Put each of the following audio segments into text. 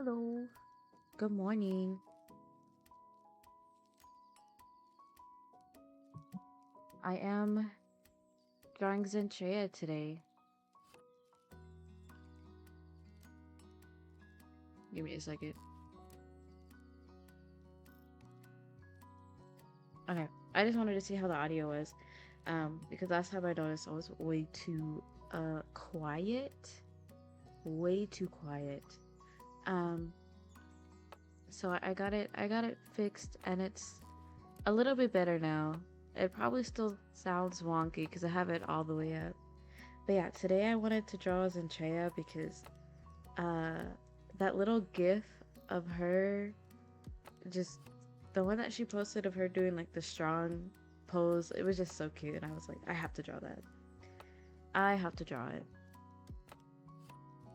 Hello, good morning. I am drawing Zentrea today. Give me a second. Okay, I just wanted to see how the audio was, because last time I noticed I was way too quiet, way too quiet. Um, so I got it fixed, and it's a little bit better now. It probably still sounds wonky because I have it all the way up. But yeah, today I wanted to draw Zentrea because uh that little gif of her, just the one that she posted of her doing like the strong pose, it was just so cute, and I was like, I have to draw that. I have to draw it.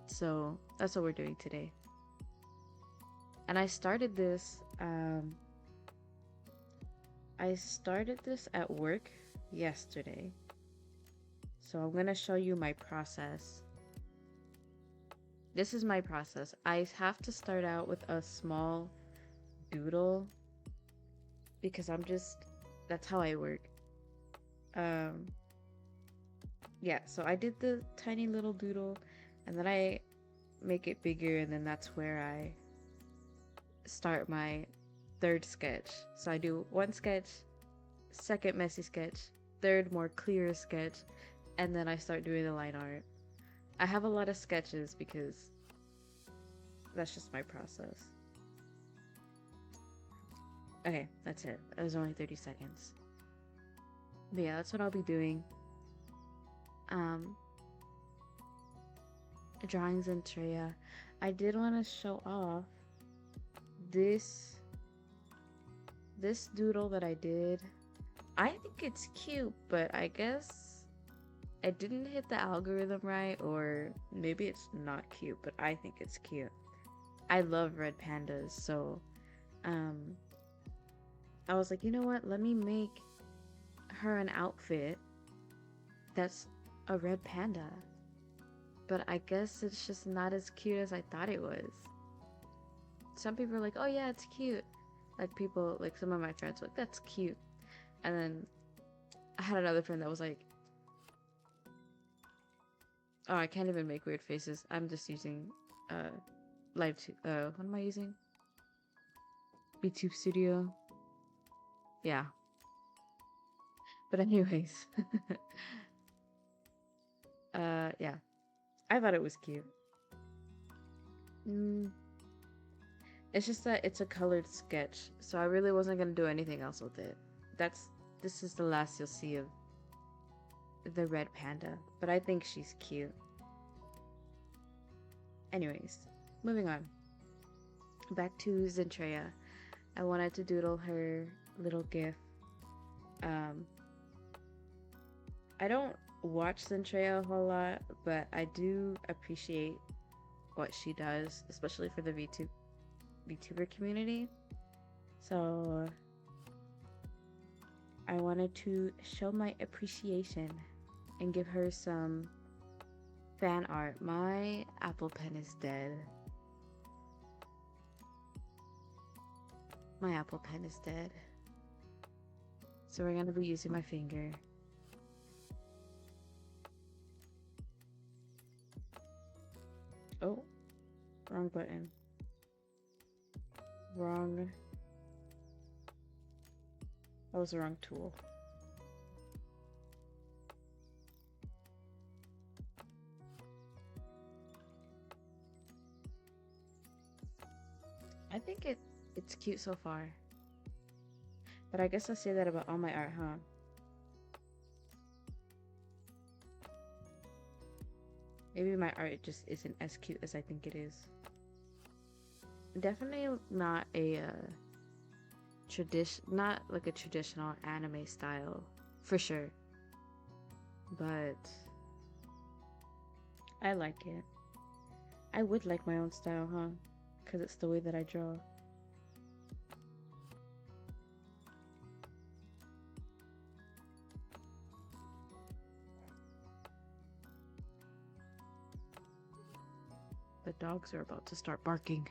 So that's what we're doing today. And I started this at work yesterday. So I'm gonna show you my process. This is my process. I have to start out with a small doodle because that's how I work. Um, yeah, so I did the tiny little doodle, and then I make it bigger, and then that's where I start my third sketch. So I do one sketch, second messy sketch, third more clear sketch, and then I start doing the line art. I have a lot of sketches because that's just my process. Okay, that's it. It was only 30 seconds. But yeah, that's what I'll be doing. Um, Drawings in Treya. I did want to show off this doodle that I did. I think it's cute, but I guess I didn't hit the algorithm right, or maybe it's not cute, but I think it's cute. I love red pandas, so um I was like, you know what? Let me make her an outfit that's a red panda. But I guess it's just not as cute as I thought it was. Some people are like, oh yeah, it's cute. Like some of my friends were like, that's cute. And then I had another friend that was like, oh, I can't even make weird faces. I'm just using what am I using? YouTube Studio. Yeah. But anyways. Yeah. I thought it was cute. Mm, it's just that it's a colored sketch, so I really wasn't gonna do anything else with it. This is the last you'll see of the red panda, but I think she's cute. Anyways, moving on. Back to Zentrea. I wanted to doodle her little gif. Um, I don't watch Zentrea a whole lot, but I do appreciate what she does, especially for the VTuber community. So I wanted to show my appreciation and give her some fan art. My Apple Pen is dead. My Apple Pen is dead. So we're gonna be using my finger. Oh, wrong button. Wrong. That was the wrong tool. I think it's cute so far. But I guess I say that about all my art, huh? Maybe my art just isn't as cute as I think it is. Definitely not a not like a traditional anime style, for sure. But I like it. I would like my own style, huh? Because it's the way that I draw. The dogs are about to start barking.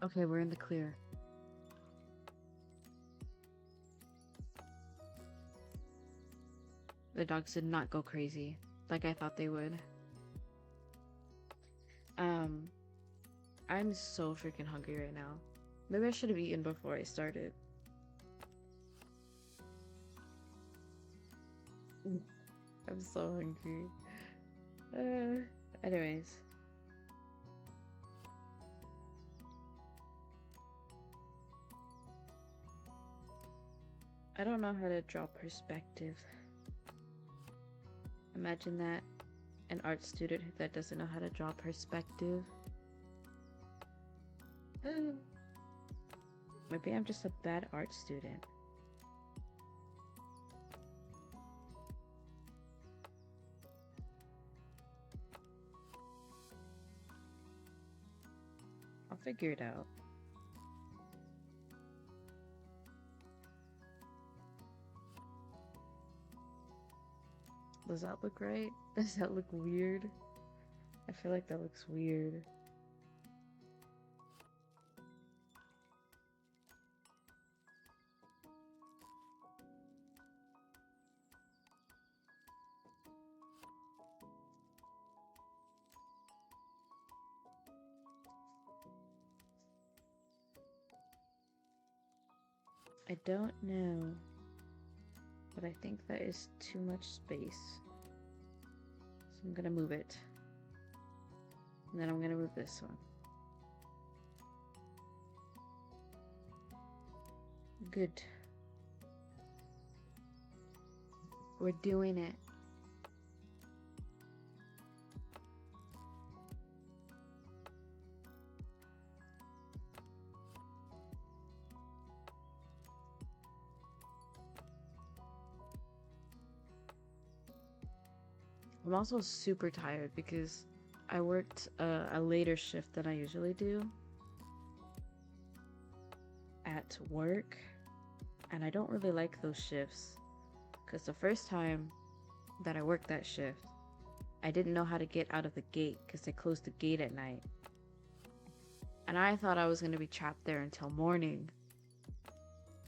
Okay, we're in the clear. The dogs did not go crazy like I thought they would. Um, I'm so freaking hungry right now. Maybe I should have eaten before I started. I'm so hungry. Anyways. I don't know how to draw perspective. Imagine that, an art student that doesn't know how to draw perspective. Maybe I'm just a bad art student. I'll figure it out. Does that look right? Does that look weird? I feel like that looks weird. I don't know, but I think that is too much space. So I'm gonna move it. And then I'm gonna move this one. Good. We're doing it. I'm also super tired because I worked a later shift than I usually do at work, and I don't really like those shifts because the first time that I worked that shift, I didn't know how to get out of the gate because they closed the gate at night. And I thought I was going to be trapped there until morning.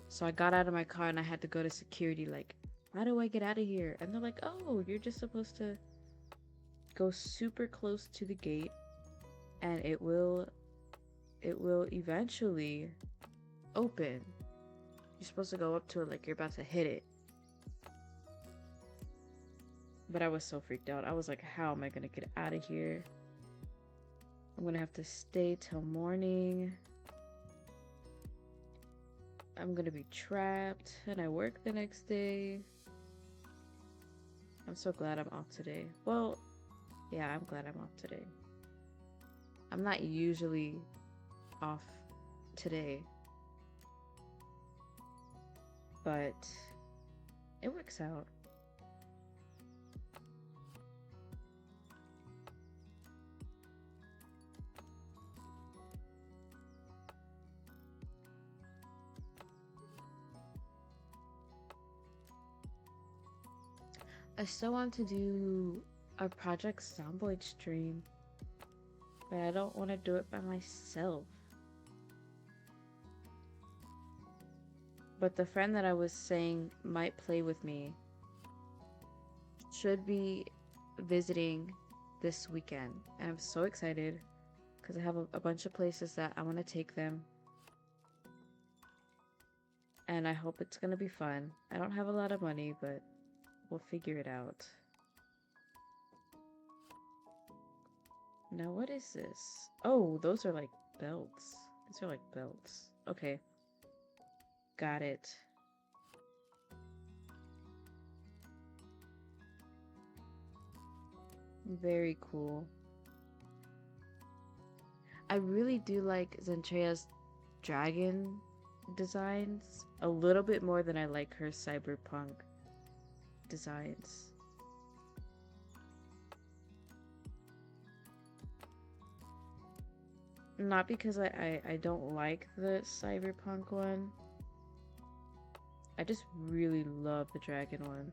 So I got out of my car and I had to go to security like, how do I get out of here? And they're like, oh, you're just supposed to go super close to the gate and it will eventually open. You're supposed to go up to it like you're about to hit it. But I was so freaked out. I was like, how am I gonna get out of here? I'm gonna have to stay till morning. I'm gonna be trapped and I work the next day. I'm so glad I'm off today. Well, yeah, I'm glad I'm off today. I'm not usually off today, but it works out. I still want to do a Project Zomboid stream, but I don't want to do it by myself. But the friend that I was saying might play with me should be visiting this weekend. And I'm so excited because I have a bunch of places that I want to take them. And I hope it's going to be fun. I don't have a lot of money, but we'll figure it out. Now, what is this? Oh, those are like belts. These are like belts. Okay. Got it. Very cool. I really do like Zentrea's dragon designs a little bit more than I like her cyberpunk designs. Not because I don't like the cyberpunk one. I just really love the dragon one.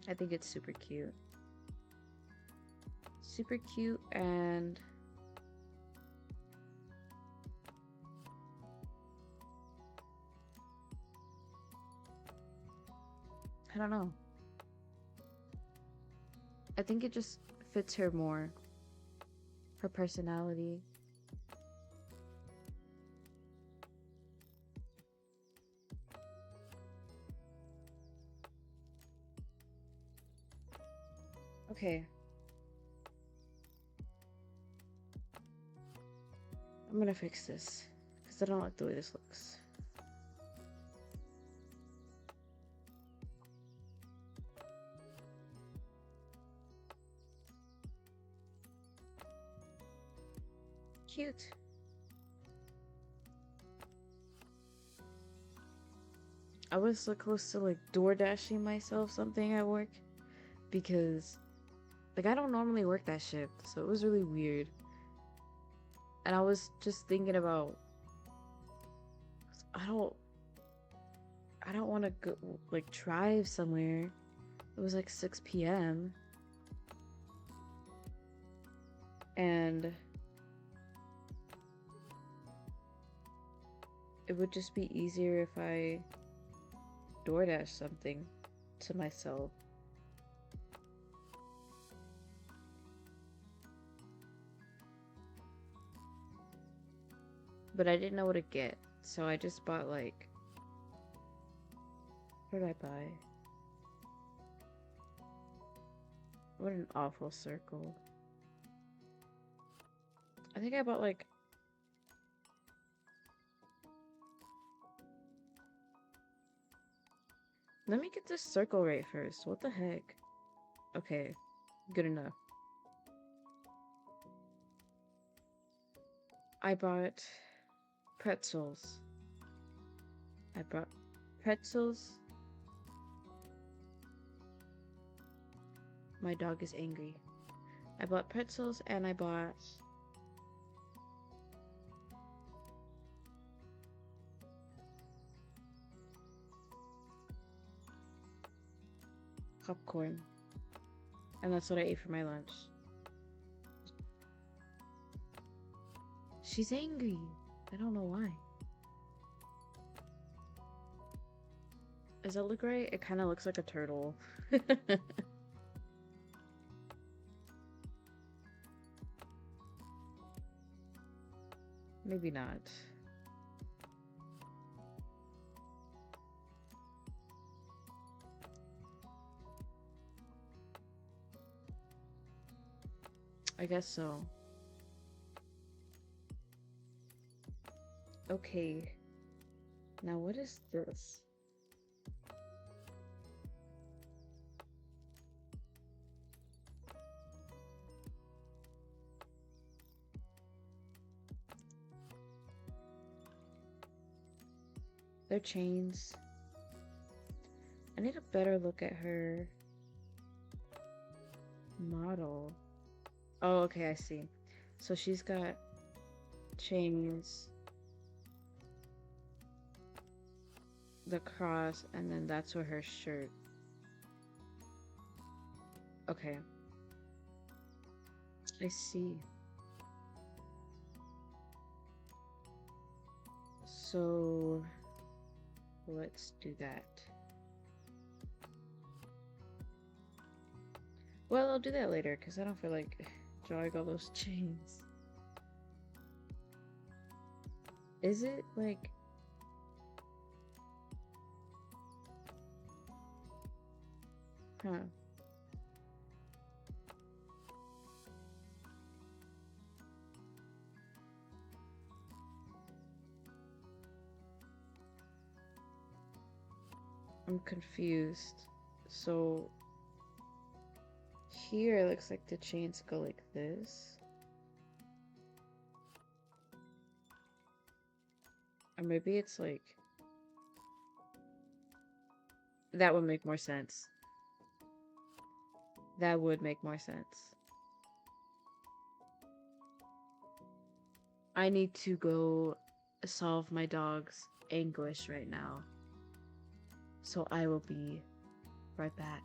I think it's super cute. super cute, and I don't know. I think it just fits her more. Her personality. Okay. I'm gonna fix this because I don't like the way this looks. Cute. I was so close to like door dashing myself something at work because like I don't normally work that shift, so it was really weird. And I was just thinking about I don't I don't want to go like drive somewhere. It was like 6 p.m. and it would just be easier if I DoorDash something to myself. But I didn't know what to get, so I just bought like, what did I buy? What an awful circle. I think I bought like, let me get this circle right first. What the heck? Okay, good enough. I bought pretzels. I bought pretzels. My dog is angry. I bought pretzels and I bought popcorn. And that's what I ate for my lunch. She's angry. I don't know why. Does that look right? It kind of looks like a turtle. Maybe not. I guess so. Okay. Now what is this? They're chains. I need a better look at her model. Oh, okay, I see. So she's got chains, the cross, and then that's where her shirt. Okay. I see. So let's do that. Well, I'll do that later because I don't feel like drawing all those chains. Is it like... Huh. I'm confused. So here it looks like the chains go like this. Or maybe it's like... That would make more sense. That would make more sense. I need to go solve my dog's anguish right now. So I will be right back.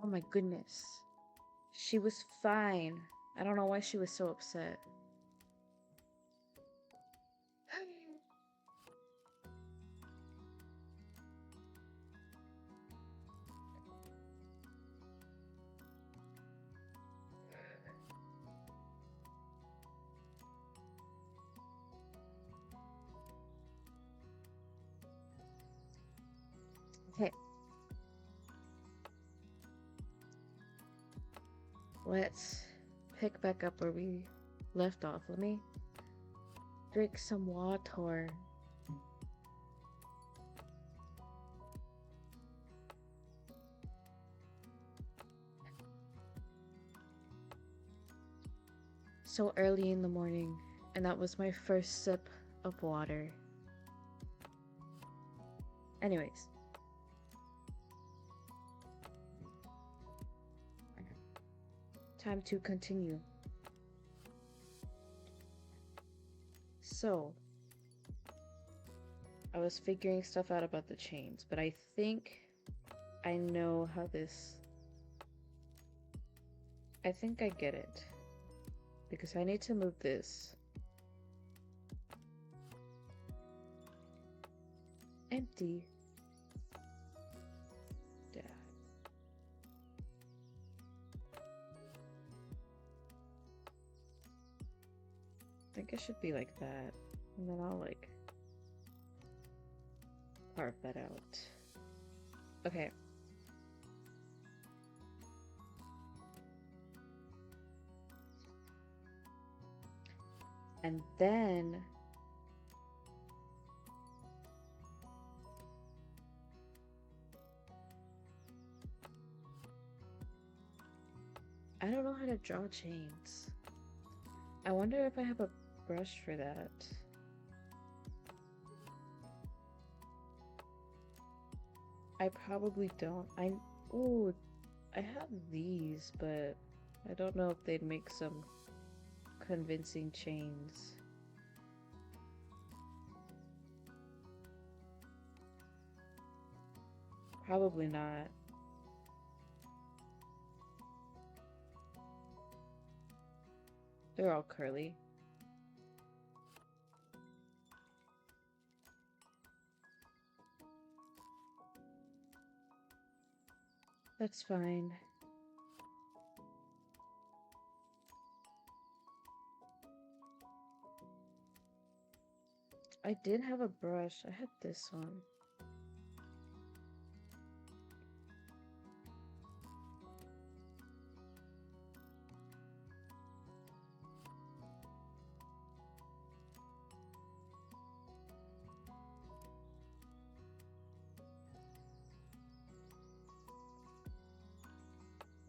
Oh my goodness. She was fine. I don't know why she was so upset. Okay. Let's pick back up where we left off. Let me drink some water. So early in the morning, and that was my first sip of water. Anyways. Time to continue. So, I was figuring stuff out about the chains, but I think I know how this... I think I get it. Because I need to move this. Empty. Yeah. I think it should be like that. And then I'll like carve that out. Okay. And then I don't know how to draw chains. I wonder if I have a brush for that. I probably don't. Ooh, I have these, but I don't know if they'd make some convincing chains. Probably not. They're all curly. That's fine. I did have a brush. I had this one.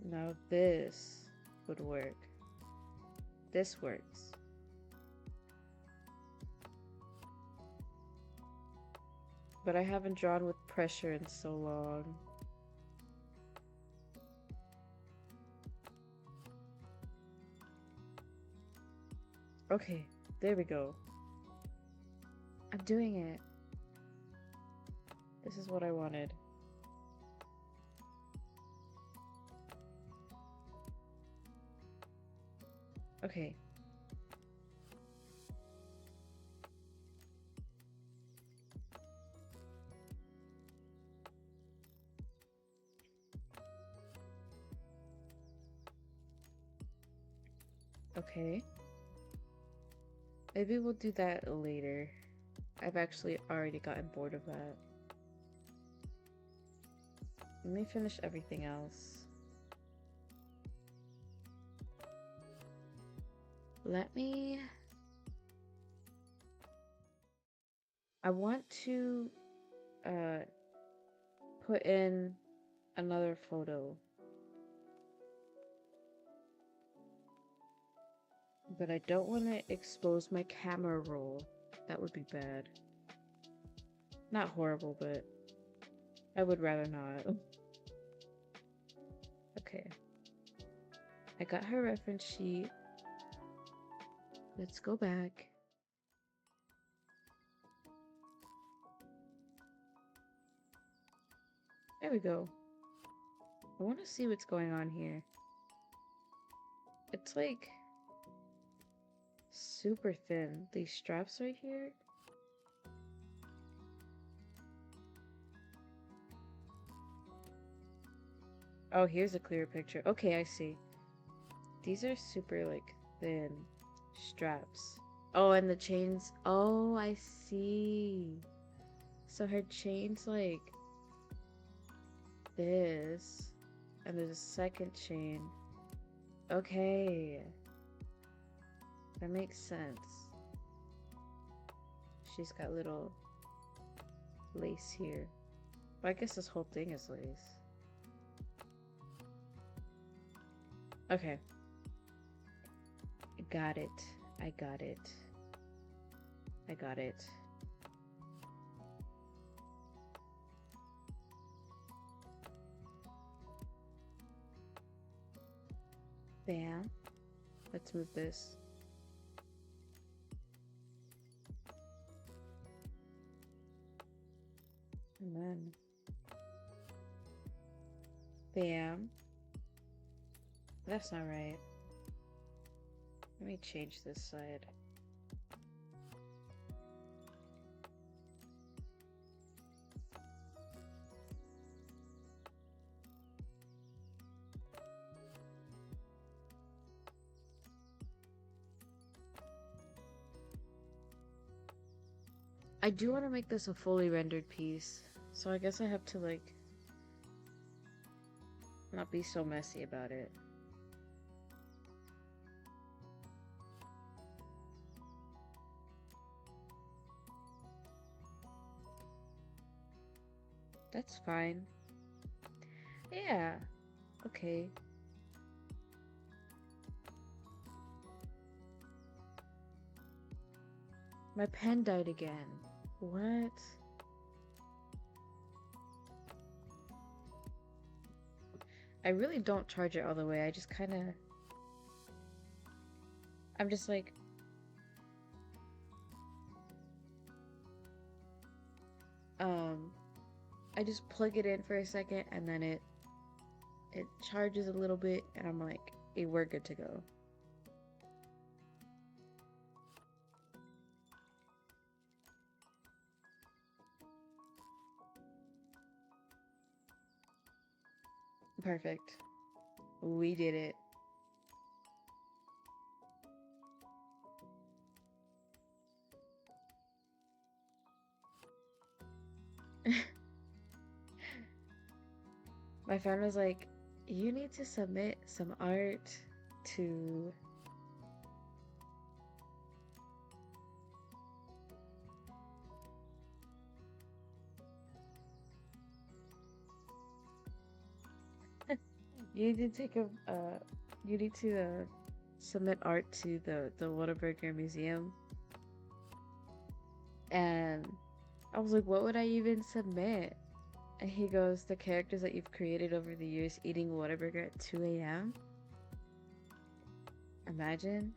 Now this would work. This works. But I haven't drawn with pressure in so long. Okay, there we go. I'm doing it. This is what I wanted. Okay. Okay. Maybe we'll do that later. I've actually already gotten bored of that. Let me finish everything else. Let me... I want to put in another photo. But I don't want to expose my camera roll. That would be bad. Not horrible, but I would rather not. Okay. I got her reference sheet. Let's go back. There we go. I want to see what's going on here. It's like super thin. These straps right here. Oh, here's a clearer picture. Okay, I see. These are super like thin straps. Oh, and the chains. Oh, I see. So her chain's like this. And there's a second chain. Okay. That makes sense. She's got little lace here. But I guess this whole thing is lace. Okay. Got it. I got it. I got it. Bam. Let's move this. And then bam. That's not right. Let me change this side. I do want to make this a fully rendered piece, so I guess I have to like not be so messy about it. That's fine. Yeah. Okay. My pen died again. What? I really don't charge it all the way. I just kind of... I'm just like... I just plug it in for a second and then it charges a little bit and I'm like, hey, we're good to go. Perfect. We did it. My friend was like, you need to submit some art to... You need to take a, you need to submit art to the Whataburger Museum. And I was like, what would I even submit? And he goes, the characters that you've created over the years eating Whataburger at 2 a.m. Imagine.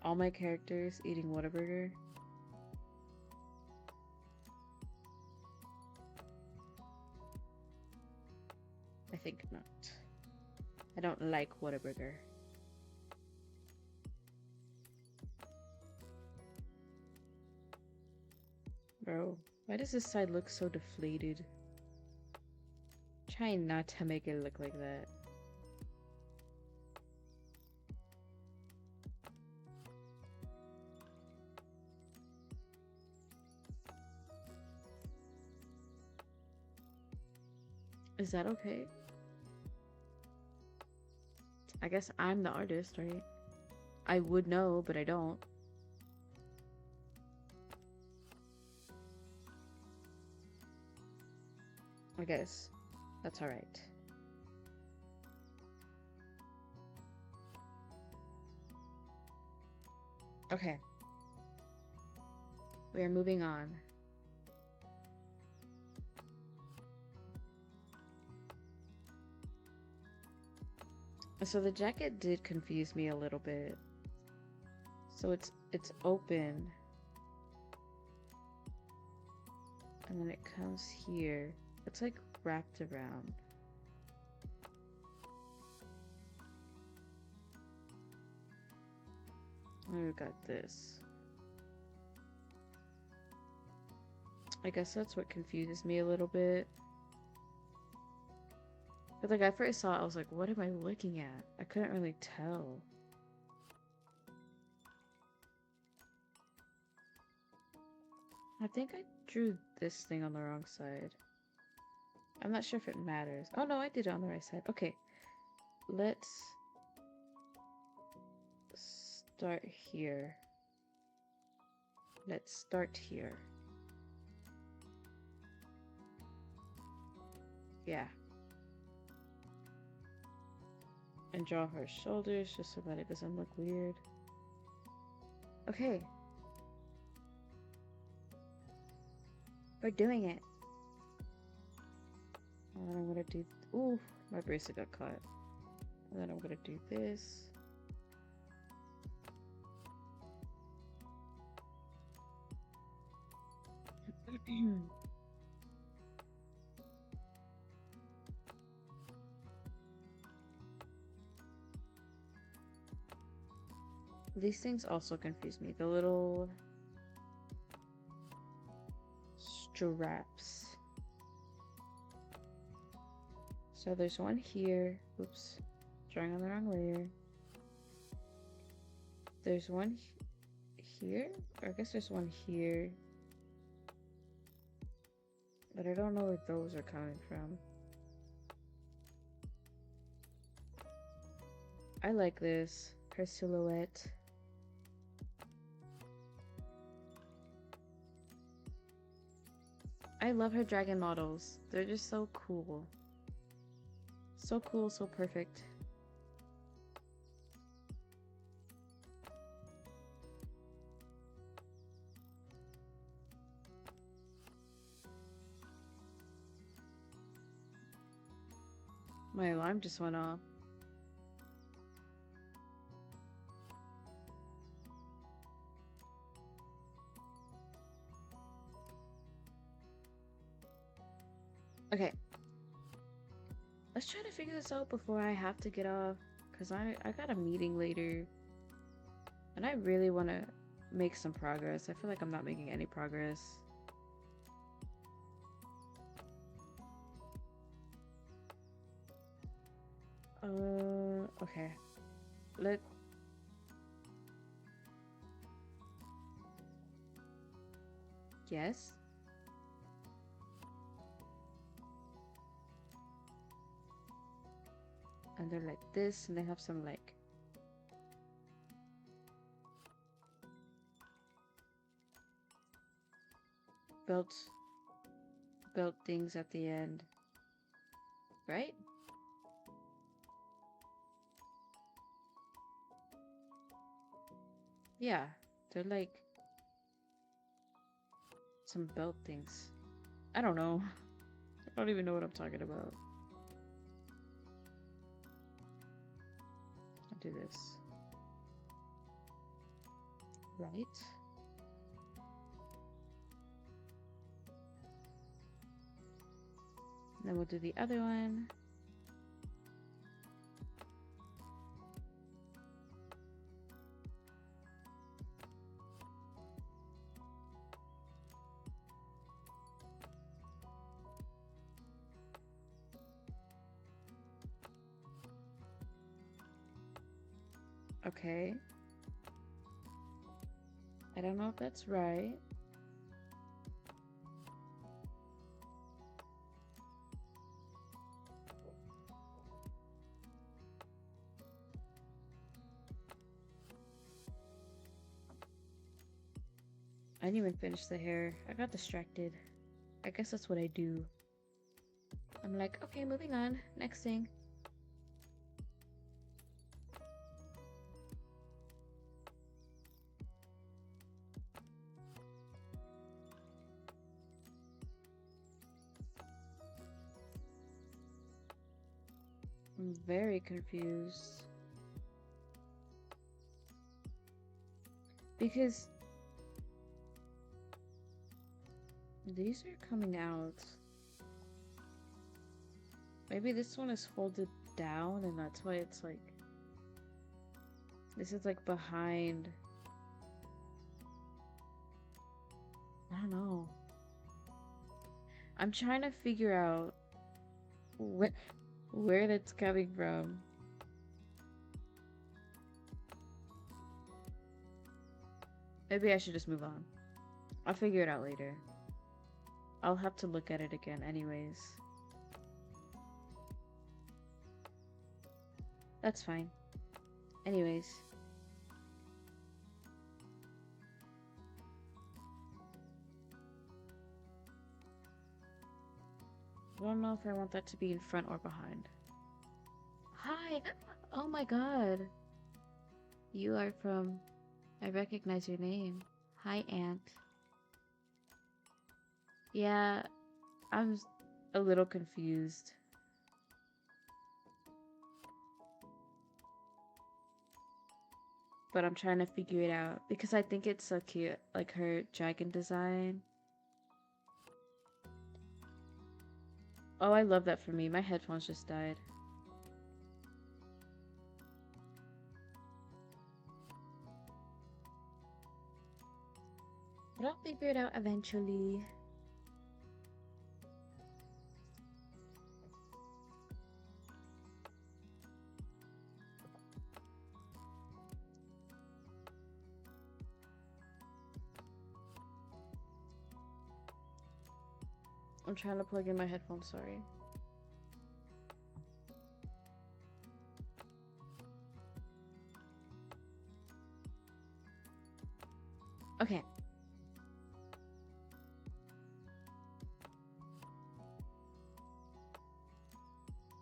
All my characters eating Whataburger. I think not. I don't like Whataburger. Bro, why does this side look so deflated? Trying not to make it look like that. Is that okay? I guess I'm the artist, right? I would know, but I don't. I guess that's alright. Okay. We are moving on. So the jacket did confuse me a little bit. So it's open. And then it comes here. It's like wrapped around. And we've got this. I guess that's what confuses me a little bit. But like I first saw it, I was like, what am I looking at? I couldn't really tell. I think I drew this thing on the wrong side. I'm not sure if it matters. Oh no, I did it on the right side. Okay. Let's start here. Let's start here. Yeah. And draw her shoulders just so that it doesn't look weird. Okay. We're doing it. And then I'm gonna do... Ooh, my bracelet got caught. And then I'm gonna do this. These things also confuse me. The little straps. So there's one here. Oops. Drawing on the wrong layer. There's one here? Or I guess there's one here. But I don't know where those are coming from. I like this. Her silhouette. I love her dragon models. They're just so cool. So cool, so perfect. My alarm just went off. Okay. Let's try to figure this out before I have to get off. Because I got a meeting later. And I really want to make some progress. I feel like I'm not making any progress. Okay. Yes. And they're like this, and they have some like belt things at the end, right? Yeah, they're like some belt things. I don't know. I don't even know what I'm talking about. I'll do this. Right. Then we'll do the other one. Okay. I don't know if that's right. I didn't even finish the hair. I got distracted. I guess that's what I do. I'm like, okay, moving on. Next thing. I'm very confused. Because These are coming out. Maybe this one is folded down and that's why it's like... This is like behind. I don't know. I'm trying to figure out where that's coming from. Maybe I should just move on. I'll figure it out later. I'll have to look at it again anyways. That's fine. Anyways. I don't know if I want that to be in front or behind. Hi! Oh my god! You are from... I recognize your name. Hi, Aunt. Yeah, I'm a little confused. But I'm trying to figure it out because I think it's so cute, like her dragon design. Oh, I love that for me. My headphones just died. But I'll figure it out eventually. I'm trying to plug in my headphones, sorry. Okay.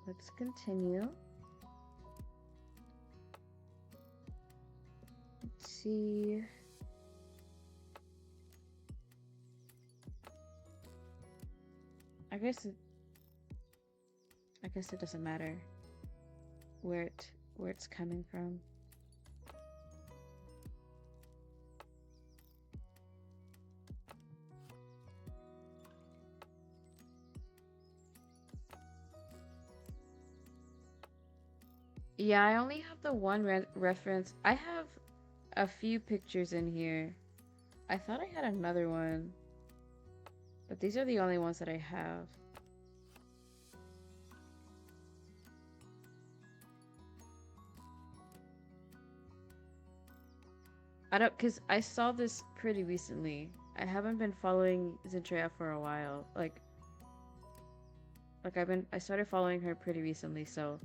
Let's continue. Let's see. I guess it doesn't matter where it's coming from. Yeah, I only have the one reference. I have a few pictures in here. I thought I had another one, but these are the only ones that I have. Cause I saw this pretty recently. I haven't been following Zendaya for a while. I started following her pretty recently, so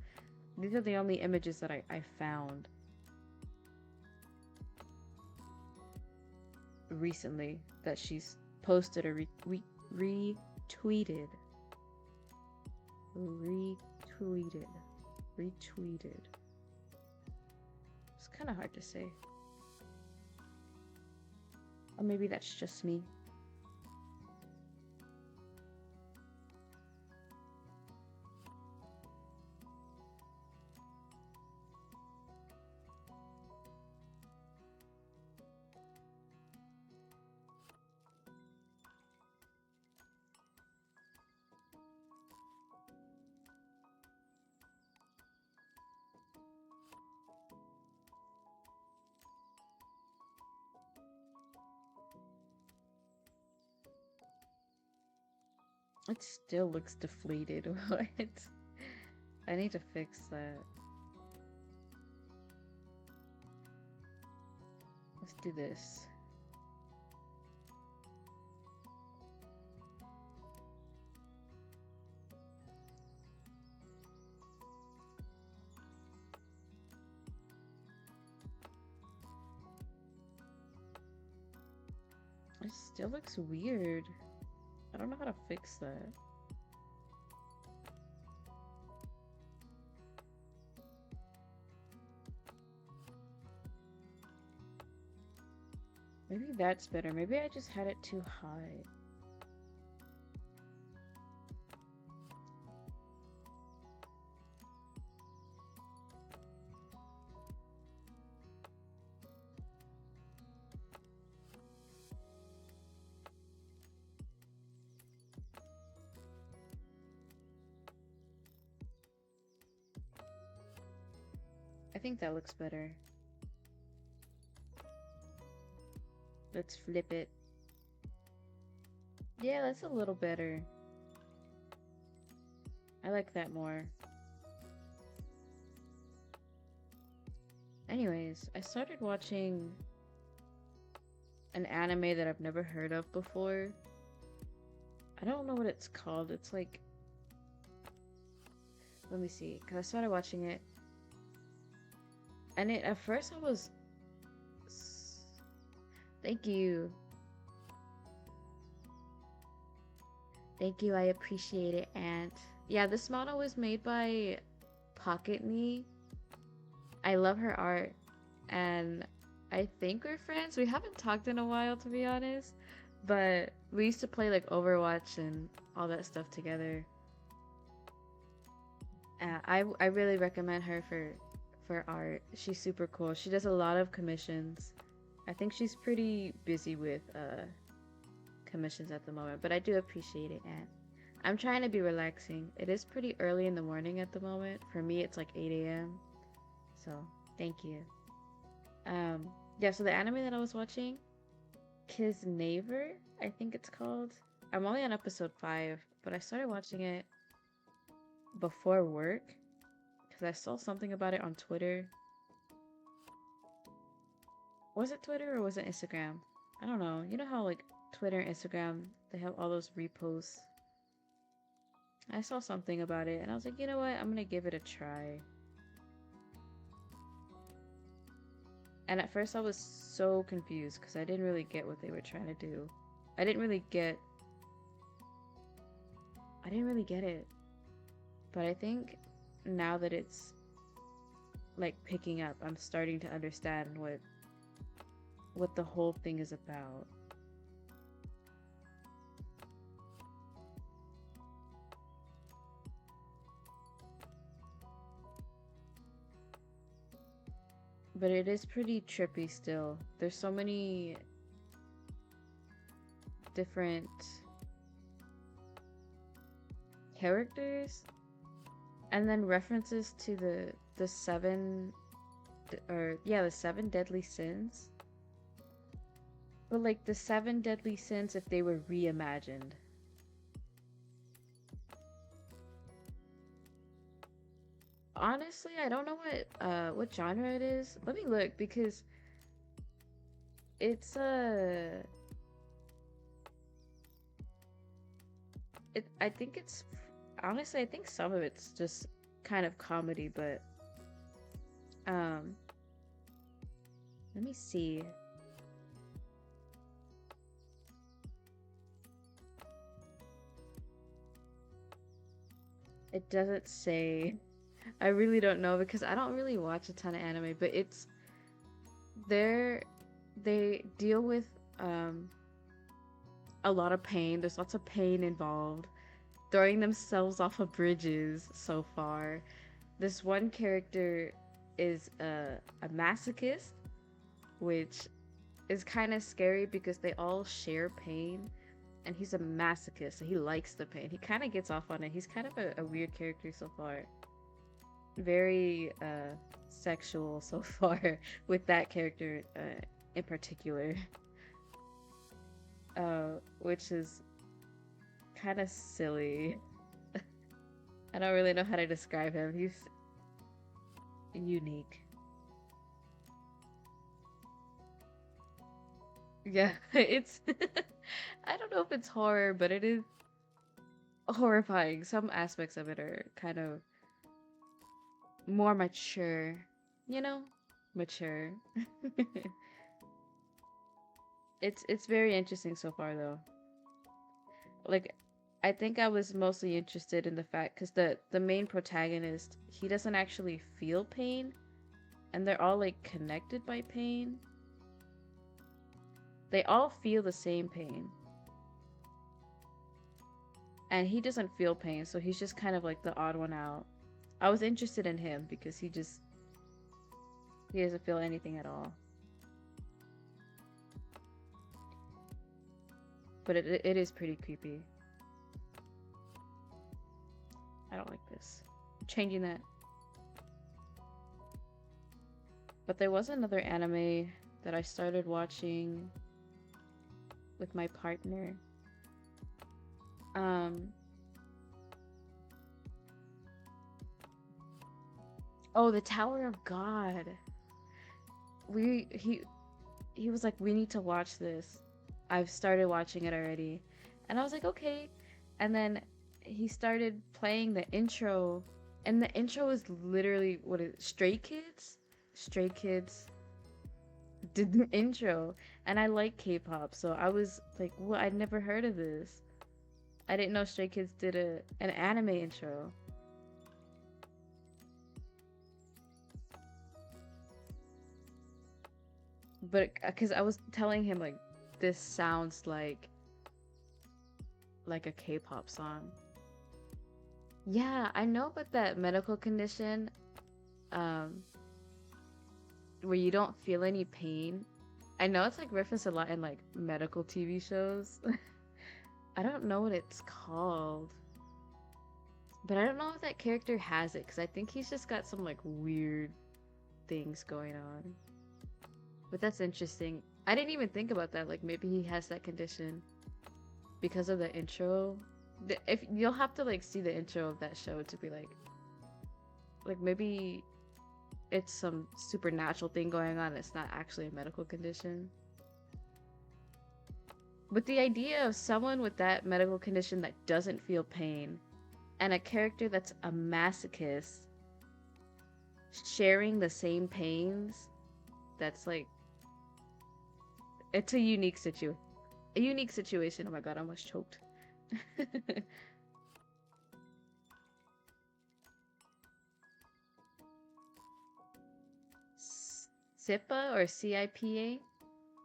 these are the only images that I found recently that she's posted or retweeted. Retweeted. It's kind of hard to say. Or maybe that's just me. It still looks deflated. What? I need to fix that. Let's do this. It still looks weird. I don't know how to fix that. Maybe that's better. Maybe I just had it too high. think that looks better. Let's flip it. Yeah, that's a little better. I like that more. Anyways, I started watching an anime that I've never heard of before. I don't know what it's called. It's like, let me see, because I started watching it, and at first I was, thank you. Thank you, I appreciate it, Aunt. Yeah, this model was made by Pocket Me. I love her art, and I think we're friends. We haven't talked in a while, to be honest, but we used to play like Overwatch and all that stuff together. I really recommend her for art. She's super cool. She does a lot of commissions. I think she's pretty busy with commissions at the moment, but I do appreciate it, and I'm trying to be relaxing. It is pretty early in the morning at the moment. For me, it's like 8 a.m. So, thank you. Yeah, so the anime that I was watching, Kisnaver, I think it's called. I'm only on episode 5, but I started watching it before work because I saw something about it on Twitter. Was it Twitter or was it Instagram? I don't know. You know how like Twitter and Instagram, they have all those reposts. I saw something about it and I was like, you know what? I'm gonna give it a try. And at first I was so confused because I didn't really get what they were trying to do. I didn't really get it. But I think now that it's like picking up, I'm starting to understand what the whole thing is about. But it is pretty trippy still. There's so many different characters and then references to the seven the seven deadly sins. But like the seven deadly sins if they were reimagined. Honestly, I don't know what genre it is. Let me look because it's I think it's honestly I think some of it's just kind of comedy, but let me see. It doesn't say. I really don't know because I don't really watch a ton of anime, but they deal with a lot of pain. There's lots of pain involved. Throwing themselves off of bridges so far. This one character is a masochist, which is kind of scary because they all share pain. And he's a masochist, so he likes the pain. He kind of gets off on it. He's kind of a weird character so far. Very sexual so far with that character in particular. Which is kind of silly. I don't really know how to describe him. He's unique. Yeah, it's I don't know if it's horror, but it is horrifying. Some aspects of it are kind of more mature, you know? Mature. It's very interesting so far though. Like I think I was mostly interested in the fact cuz the main protagonist, he doesn't actually feel pain and they're all like connected by pain. They all feel the same pain. And he doesn't feel pain, so he's just kind of like the odd one out. I was interested in him because he doesn't feel anything at all. But it is pretty creepy. I don't like this. I'm changing that. But there was another anime that I started watching with my partner. Um, oh, The Tower of God. We he was like, we need to watch this. I've started watching it already, and I was like, okay. And then he started playing the intro, and the intro is literally what is Stray Kids. Stray Kids did the intro, and I like K-pop, so I was like, what? I'd never heard of this. I didn't know Stray Kids did an anime intro. But because I was telling him like this sounds like a K-pop song. Yeah, I know about that medical condition um where you don't feel any pain. I know it's like referenced a lot in like medical TV shows. I don't know what it's called. But I don't know if that character has it because I think he's just got some like weird things going on. But that's interesting. I didn't even think about that. Like maybe he has that condition because of the intro. If you'll have to like see the intro of that show to be like maybe it's some supernatural thing going on. It's not actually a medical condition. But the idea of someone with that medical condition that doesn't feel pain and a character that's a masochist sharing the same pains, that's like it's a unique situation. Oh my god, I almost choked. SIPA or CIPA?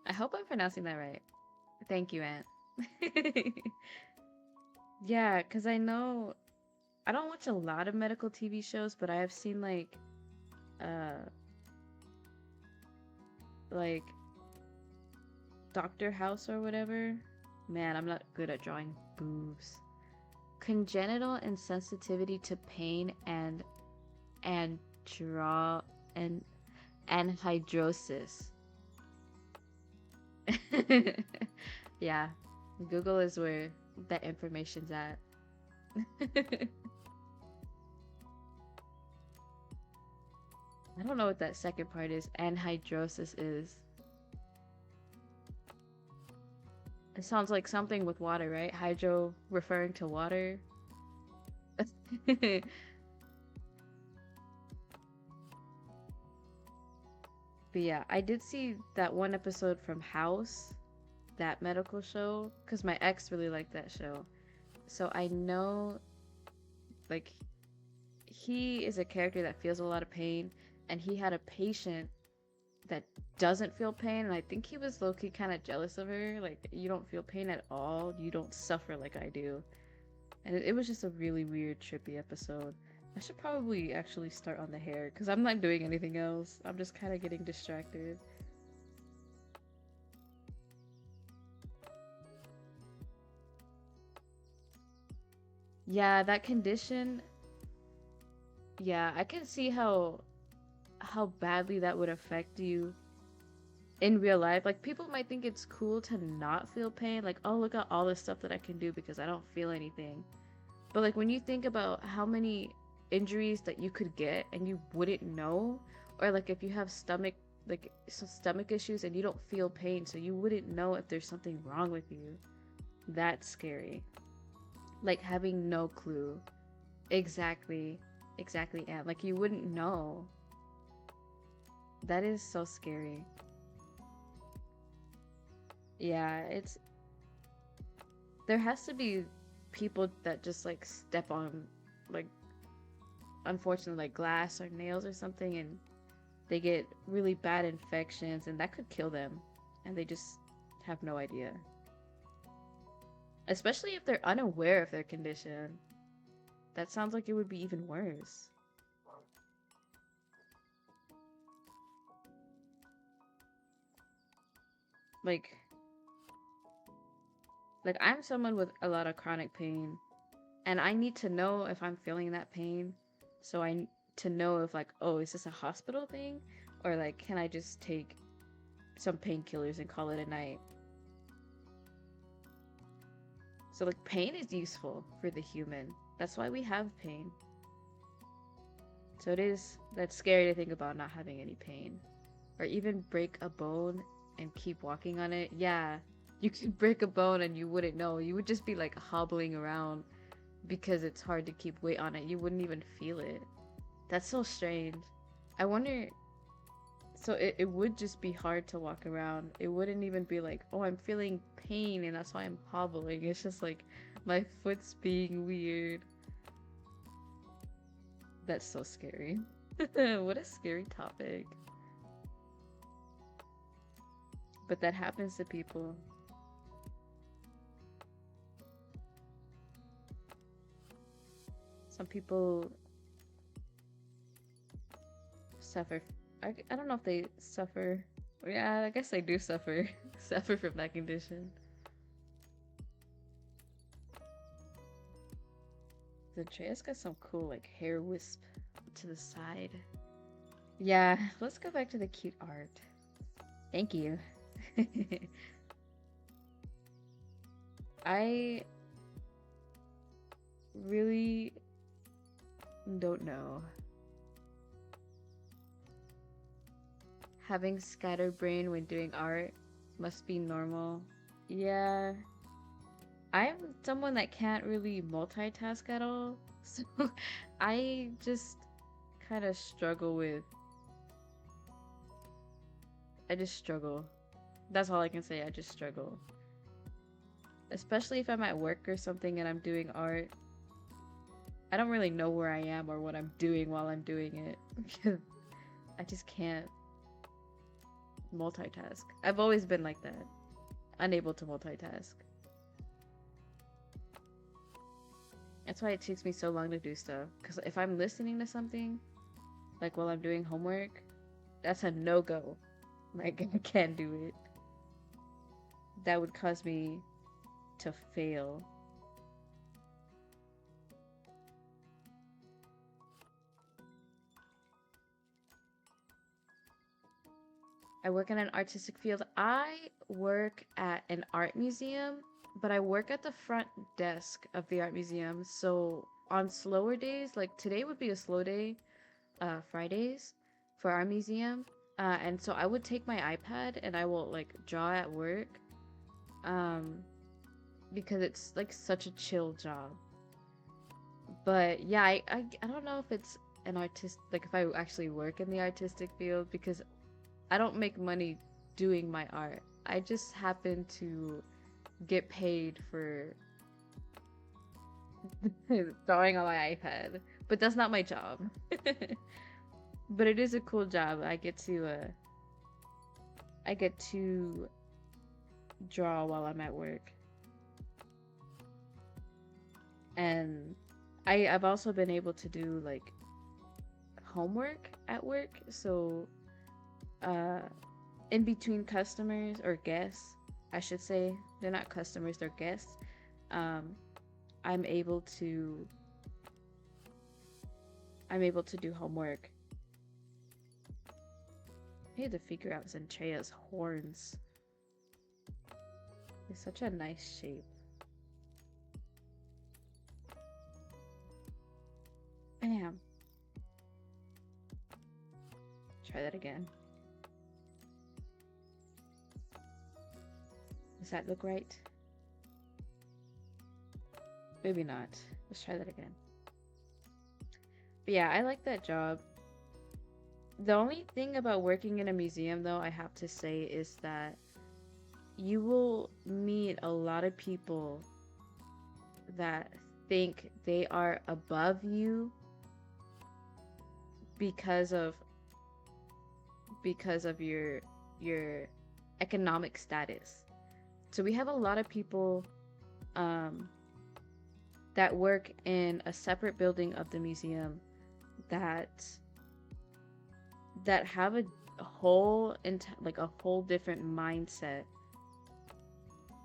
I hope I'm pronouncing that right. Thank you, Aunt. Yeah, because I know I don't watch a lot of medical TV shows, but I have seen uh like Doctor House or whatever. Man, I'm not good at drawing boobs. Congenital insensitivity to pain and draw and anhidrosis. Yeah, Google is where that information's at. I don't know what that second part is. Anhydrosis is. It sounds like something with water, right? Hydro referring to water. But yeah, I did see that one episode from House, that medical show, because my ex really liked that show. So I know, like, he is a character that feels a lot of pain, and he had a patient that doesn't feel pain, and I think he was low-key kind of jealous of her. Like, you don't feel pain at all, you don't suffer like I do. And it was just a really weird, trippy episode. I should probably actually start on the hair, because I'm not doing anything else. I'm just kind of getting distracted. Yeah, that condition, yeah, I can see how badly that would affect you in real life. Like people might think it's cool to not feel pain, like, oh, look at all the stuff that I can do because I don't feel anything. But like when you think about how many injuries that you could get and you wouldn't know, or like if you have stomach issues and you don't feel pain, so you wouldn't know if there's something wrong with you. That's scary. Like having no clue. Exactly. Exactly, and like you wouldn't know. That is so scary. Yeah, it's there has to be people that just like step on like unfortunately like glass or nails or something and they get really bad infections and that could kill them and they just have no idea. Especially if they're unaware of their condition. That sounds like it would be even worse. Like I'm someone with a lot of chronic pain and I need to know if I'm feeling that pain. So to know if like, oh, is this a hospital thing Or like, can I just take some painkillers and call it a night? So like pain is useful for the human. That's why we have pain. So that's scary to think about not having any pain. Or even break a bone and keep walking on it. Yeah, you could break a bone and you wouldn't know. You would just be like hobbling around because it's hard to keep weight on it. You wouldn't even feel it. That's so strange. I wonder, so it would just be hard to walk around. It wouldn't even be like, oh, I'm feeling pain and that's why I'm hobbling. It's just like my foot's being weird. That's so scary. What a scary topic. But that happens to people. Some people suffer. I don't know if they suffer. Yeah, I guess they do suffer. Suffer from that condition. The Andrea's got some cool like hair wisp to the side. Yeah, let's go back to the cute art. Thank you. I really don't know. Having scatterbrain when doing art must be normal. Yeah, I'm someone that can't really multitask at all. So I just kind of struggle with. I just struggle. That's all I can say. I just struggle. Especially if I'm at work or something and I'm doing art. I don't really know where I am or what I'm doing while I'm doing it. Because I just can't multitask. I've always been like that. Unable to multitask. That's why it takes me so long to do stuff. Because if I'm listening to something, like while I'm doing homework, that's a no-go. Like, I can't do it. That would cause me to fail. I work in an artistic field. I work at an art museum, but I work at the front desk of the art museum. So on slower days, like today would be a slow day, Fridays for our museum. And so I would take my iPad and I will like draw at work. Because it's like such a chill job. But yeah, I don't know if it's an artist, like if I actually work in the artistic field, because I don't make money doing my art. I just happen to get paid for drawing on my iPad. But that's not my job. But it is a cool job. I get to draw while I'm at work. And I've also been able to do like homework at work. So in between customers or guests, I should say, they're not customers, they're guests. I'm able to do homework. I need to figure out Zentrea's horns. It's such a nice shape. Bam. Try that again. Does that look right? Maybe not. Let's try that again. But yeah, I like that job. The only thing about working in a museum, though, I have to say, is that you will meet a lot of people that think they are above you because of your economic status. So we have a lot of people that work in a separate building of the museum that have a whole different mindset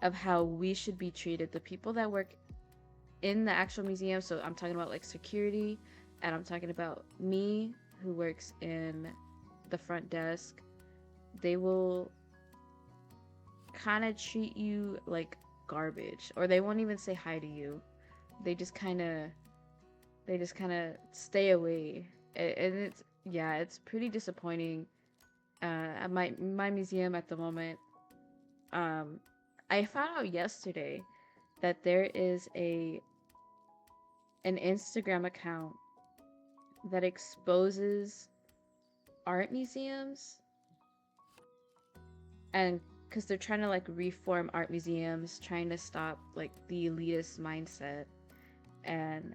of how we should be treated. The people that work in the actual museum, so I'm talking about like security, and I'm talking about me who works in the front desk, they will kind of treat you like garbage, or they won't even say hi to you. They just kind of stay away. And it's, yeah, it's pretty disappointing. At my museum at the moment, um I found out yesterday that there is an Instagram account that exposes art museums, and because they're trying to like reform art museums, trying to stop like the elitist mindset. And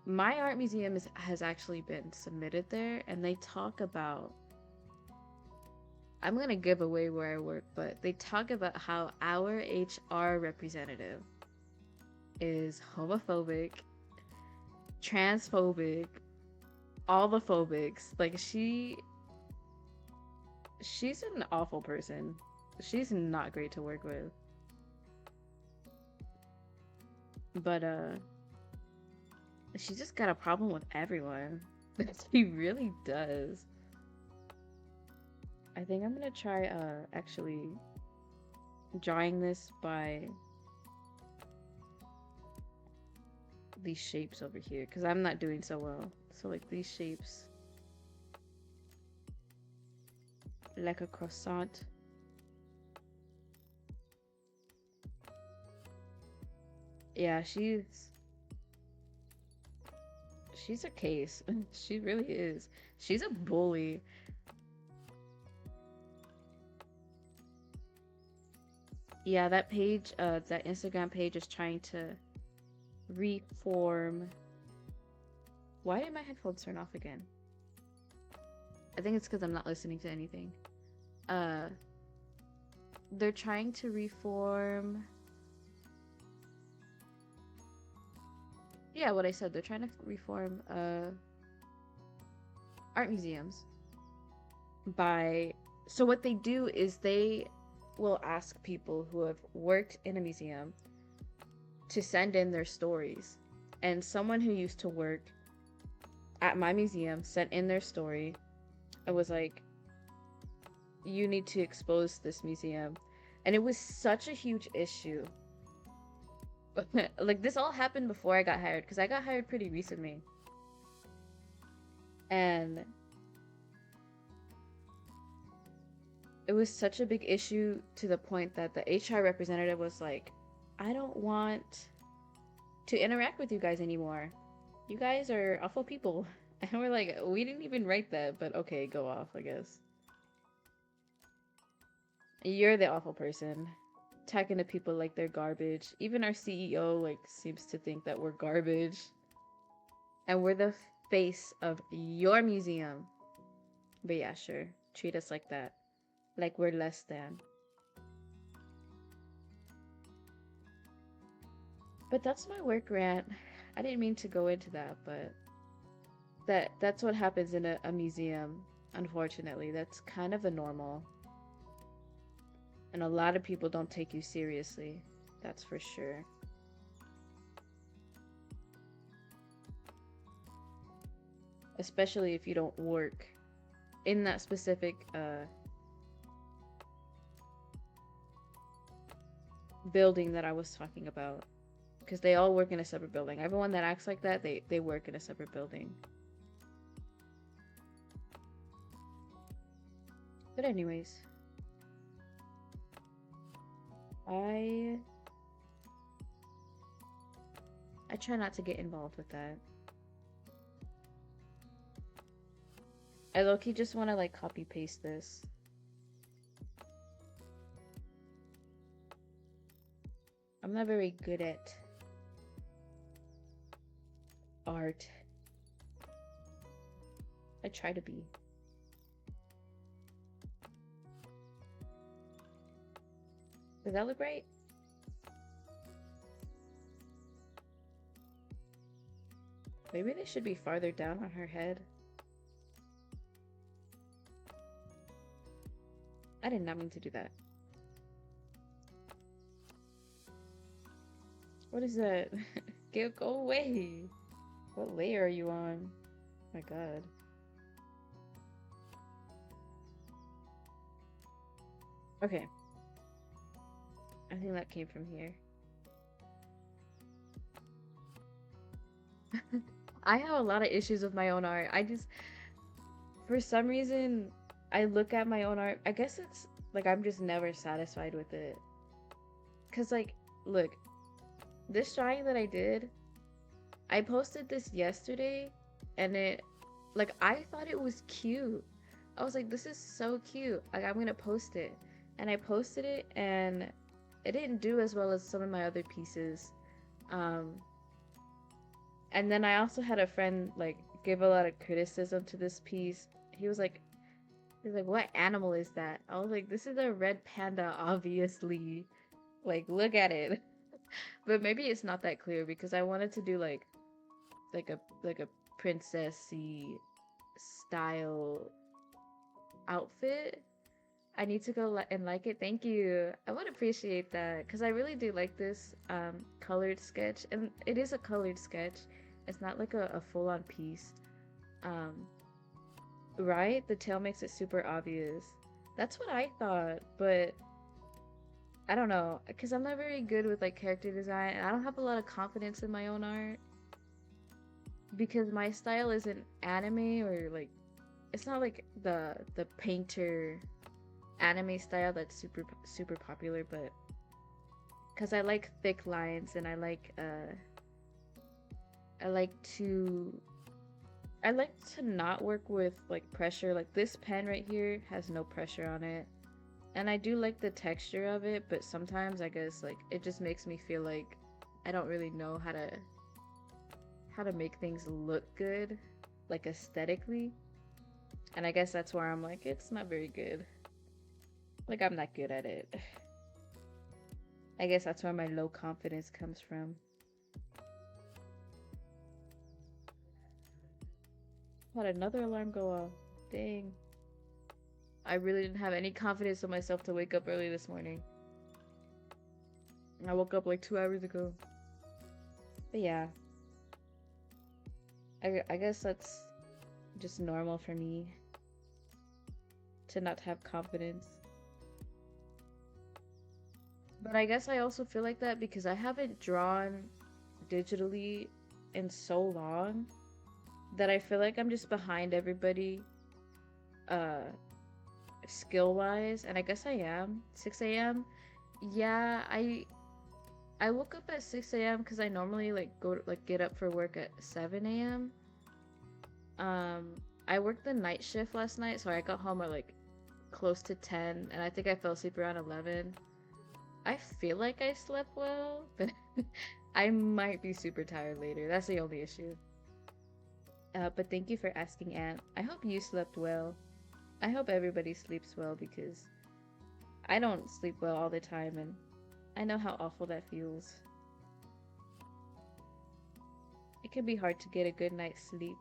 my art museum has actually been submitted there, and they talk about, I'm gonna give away where I work, but they talk about how our HR representative is homophobic, transphobic, all the phobics. Like she's an awful person. She's not great to work with. But she just got a problem with everyone. She really does. I think I'm gonna try actually drawing this by these shapes over here, because I'm not doing so well. So like these shapes, like a croissant. Yeah, she's a case. She really is. She's a bully. Yeah, that page, that Instagram page is trying to reform. Why did my headphones turn off again? I think it's because I'm not listening to anything. They're trying to reform. Yeah, what I said. They're trying to reform art museums by. So what they do is they will ask people who have worked in a museum to send in their stories. And someone who used to work at my museum sent in their story. It was like, you need to expose this museum. And it was such a huge issue. Like, this all happened before I got hired, because I got hired pretty recently. And it was such a big issue to the point that the HR representative was like, I don't want to interact with you guys anymore. You guys are awful people. And we're like, we didn't even write that, but okay, go off, I guess. You're the awful person. Talking to people like they're garbage. Even our CEO like seems to think that we're garbage. And we're the face of your museum. But yeah, sure. Treat us like that. Like we're less than. But that's my work rant. I didn't mean to go into that, but that's what happens in a museum, unfortunately. That's kind of the normal. And a lot of people don't take you seriously. That's for sure. Especially if you don't work in that specific building that I was talking about. Because they all work in a separate building. Everyone that acts like that, they work in a separate building. But anyways, I try not to get involved with that. I low-key just want to like copy paste this. I'm not very good at art. I try to be. Does that look right? Maybe they should be farther down on her head. I did not mean to do that. What is that? Go away. What layer are you on? My god. Okay, I think that came from here. I have a lot of issues with my own art. For some reason, I look at my own art. I guess it's like I'm just never satisfied with it. Cause like, look, this drawing that I did, I posted this yesterday, and I thought it was cute. I was like, this is so cute. Like, I'm gonna post it, and I posted it, and it didn't do as well as some of my other pieces. Um, and then I also had a friend like give a lot of criticism to this piece. He was like, what animal is that? I was like, this is a red panda, obviously. Like, look at it. But maybe it's not that clear because I wanted to do like a princessy style outfit. I need to go and like it. Thank you. I would appreciate that because I really do like this colored sketch, and it is a colored sketch. It's not like a full-on piece. Um, right? The tail makes it super obvious. That's what I thought, but I don't know because I'm not very good with like character design, and I don't have a lot of confidence in my own art because my style isn't anime or like it's not like the painter anime style that's super popular, but because I like thick lines and I like to I like to not work with like pressure. Like this pen right here has no pressure on it. And I do like the texture of it, but sometimes I guess like it just makes me feel like I don't really know how to make things look good, like aesthetically. And I guess that's where I'm like, it's not very good. Like I'm not good at it. I guess that's where my low confidence comes from. Had another alarm go off. Dang. I really didn't have any confidence in myself to wake up early this morning. I woke up like 2 hours ago. But yeah. I guess that's just normal for me to not have confidence. But I guess I also feel like that because I haven't drawn digitally in so long that I feel like I'm just behind everybody uh skill wise, and I guess I am. 6 a.m. Yeah, I woke up at 6 a.m. because I normally like get up for work at 7 a.m. I worked the night shift last night, so I got home at like close to 10, and I think I fell asleep around 11. I feel like I slept well, but I might be super tired later. That's the only issue. But thank you for asking, Aunt. I hope you slept well. I hope everybody sleeps well because I don't sleep well all the time, and I know how awful that feels. It can be hard to get a good night's sleep,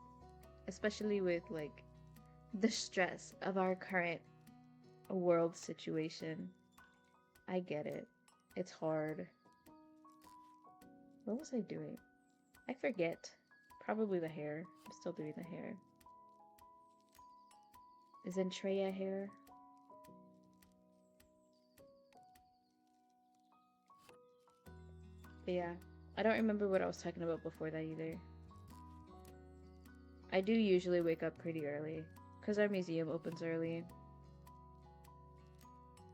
especially with like the stress of our current world situation. I get it. It's hard. What was I doing? I forget. Probably the hair. I'm still doing the hair. Is Entreya hair? But yeah, I don't remember what I was talking about before that either. I do usually wake up pretty early because our museum opens early.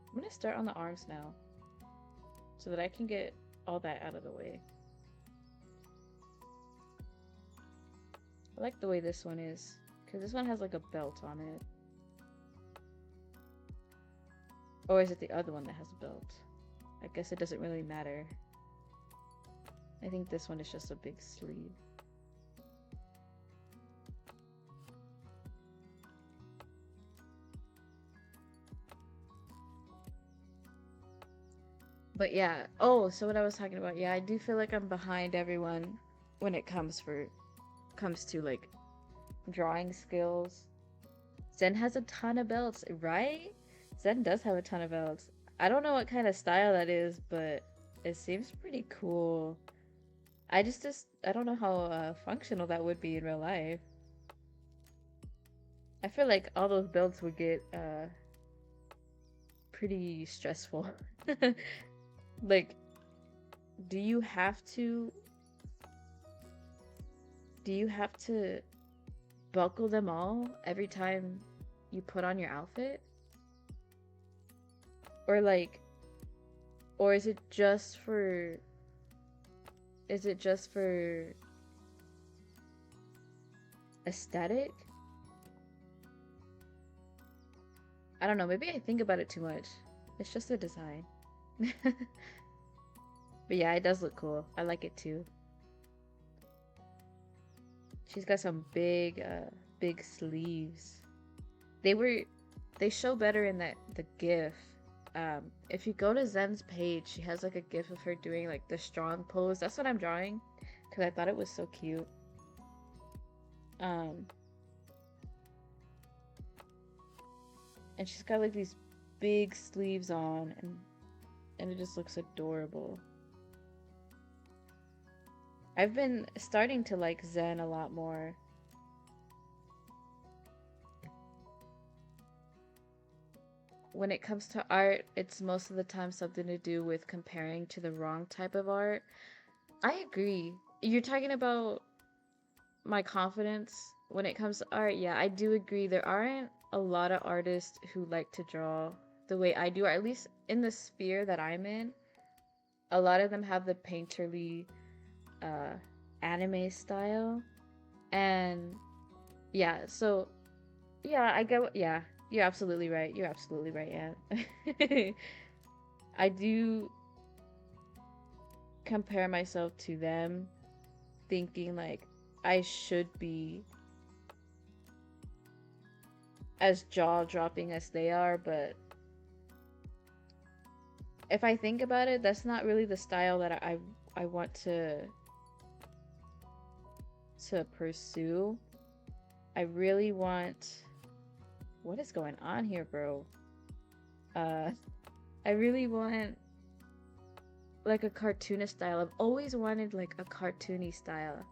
I'm gonna start on the arms now so that I can get all that out of the way. I like the way this one is because this one has like a belt on it. Or is it the other one that has a belt? I guess it doesn't really matter. I think this one is just a big sleeve. But yeah. Oh, so what I was talking about. Yeah, I do feel like I'm behind everyone when it comes to like drawing skills. Zen has a ton of belts, right? Zen does have a ton of belts. I don't know what kind of style that is, but it seems pretty cool. I I don't know how functional that would be in real life. I feel like all those belts would get pretty stressful. Like, do you have to do you have to buckle them all every time you put on your outfit? Or like, or is it just for aesthetic? I don't know, maybe I think about it too much. It's just a design. But yeah, it does look cool. I like it too. She's got some big sleeves. They were they show better in the GIF. If you go to Zen's page, she has like a GIF of her doing like the strong pose. That's what I'm drawing because I thought it was so cute. Um, and she's got like these big sleeves on, and it just looks adorable. I've been starting to like Zen a lot more. When it comes to art, it's most of the time something to do with comparing to the wrong type of art. I agree. You're talking about my confidence when it comes to art. Yeah, I do agree. There aren't a lot of artists who like to draw the way I do, or at least in the sphere that I'm in. A lot of them have the painterly uh, anime style. And yeah, so yeah, I get what, yeah, you're absolutely right. You're absolutely right, yeah. I do compare myself to them, thinking like I should be as jaw-dropping as they are, but if I think about it, that's not really the style that I want to pursue. I really want, what is going on here, bro? I really want like a cartoonist style. I've always wanted like a cartoony style.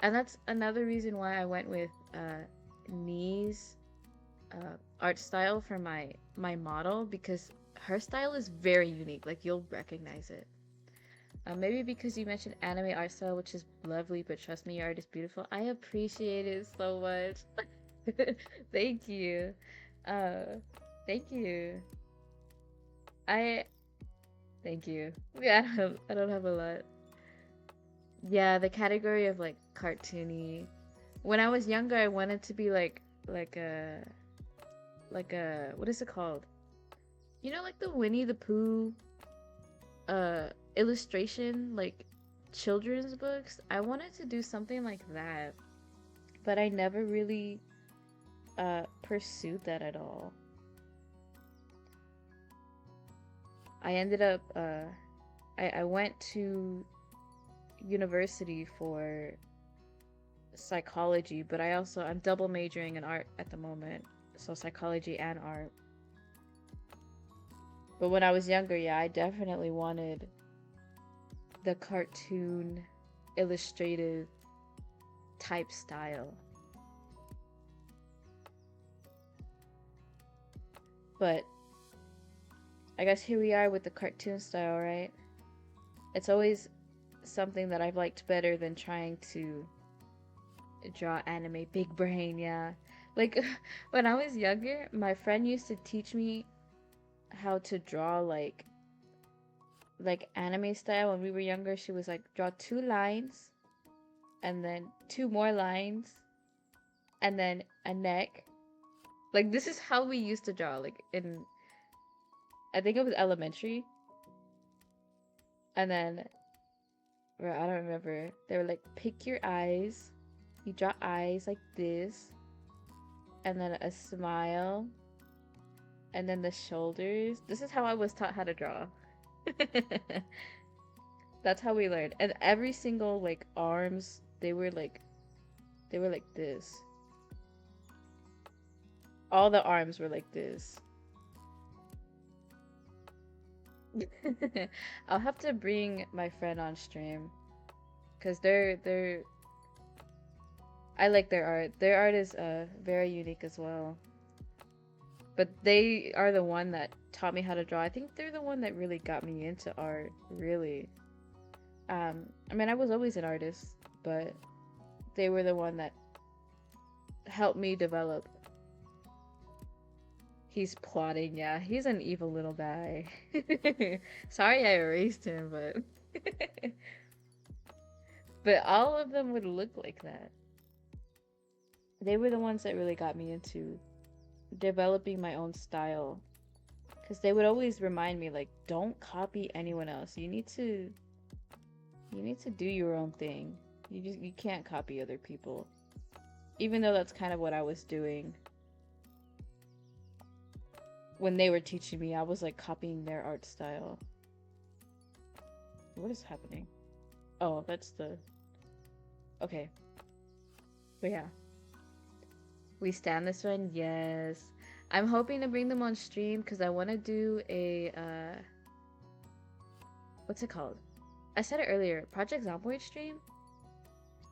And that's another reason why I went with Nee's art style for my model, because her style is very unique. Like, you'll recognize it. Maybe because you mentioned anime art style, which is lovely, but trust me, your art is beautiful. I appreciate it so much. Thank you. Uh, thank you. I thank you. Yeah, I don't have a lot. Yeah, the category of like cartoony. When I was younger, I wanted to be like a what is it called? You know, like the Winnie the Pooh illustration, like children's books. I wanted to do something like that, but I never really pursued that at all. I ended up I went to university for psychology, but I'm double majoring in art at the moment, so psychology and art. But when I was younger, yeah, I definitely wanted the cartoon illustrative type style. But I guess here we are with the cartoon style, right? It's always something that I've liked better than trying to draw anime. Big brain, yeah. Like when I was younger, my friend used to teach me how to draw like anime style. When we were younger, she was like, draw 2 lines and then 2 more lines and then a neck. Like, this is how we used to draw, like in, I think it was elementary. And then, well, I don't remember, they were like, pick your eyes, you draw eyes like this, and then a smile, and then the shoulders. This is how I was taught how to draw. That's how we learned. And every single like arms, they were like this. All the arms were like this. I'll have to bring my friend on stream because they're I like their art. Their art is very unique as well. But they are the one that taught me how to draw. I think they're the one that really got me into art, really. I mean, I was always an artist, but they were the one that helped me develop. He's plotting, yeah. He's an evil little guy. Sorry I erased him, but but all of them would look like that. They were the ones that really got me into developing my own style. Because they would always remind me, like, don't copy anyone else. You need to do your own thing. You can't copy other people. Even though that's kind of what I was doing when they were teaching me, I was like copying their art style. What is happening? Oh, that's the... Okay. But yeah. We stand this one? Yes. I'm hoping to bring them on stream because I want to do a, what's it called? I said it earlier, Project Zomboid stream?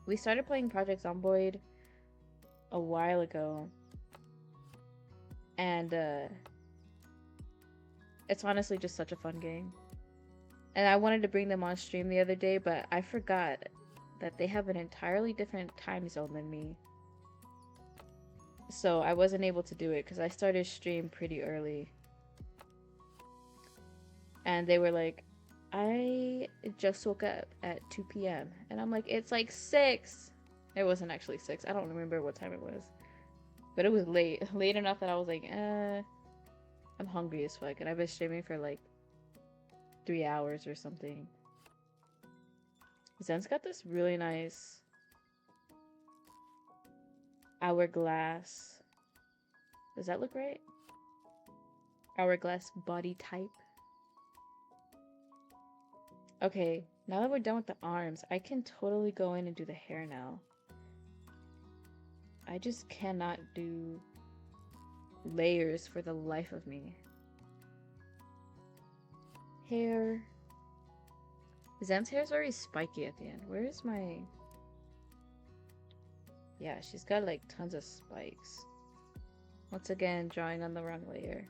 We started playing Project Zomboid a while ago. And, it's honestly just such a fun game. And I wanted to bring them on stream the other day, but I forgot that they have an entirely different time zone than me. So I wasn't able to do it because I started stream pretty early. And they were like, I just woke up at 2 p.m. And I'm like, it's like 6. It wasn't actually 6. I don't remember what time it was. But it was late. Late enough that I was like, I'm hungry as fuck. And I've been streaming for like 3 hours or something. Zen's got this really nice hourglass. Does that look right? Hourglass body type. Okay, now that we're done with the arms, I can totally go in and do the hair now. I just cannot do layers for the life of me. Hair. Zen's hair is very spiky at the end. Where is my... Yeah, she's got like tons of spikes. Once again, drawing on the wrong layer.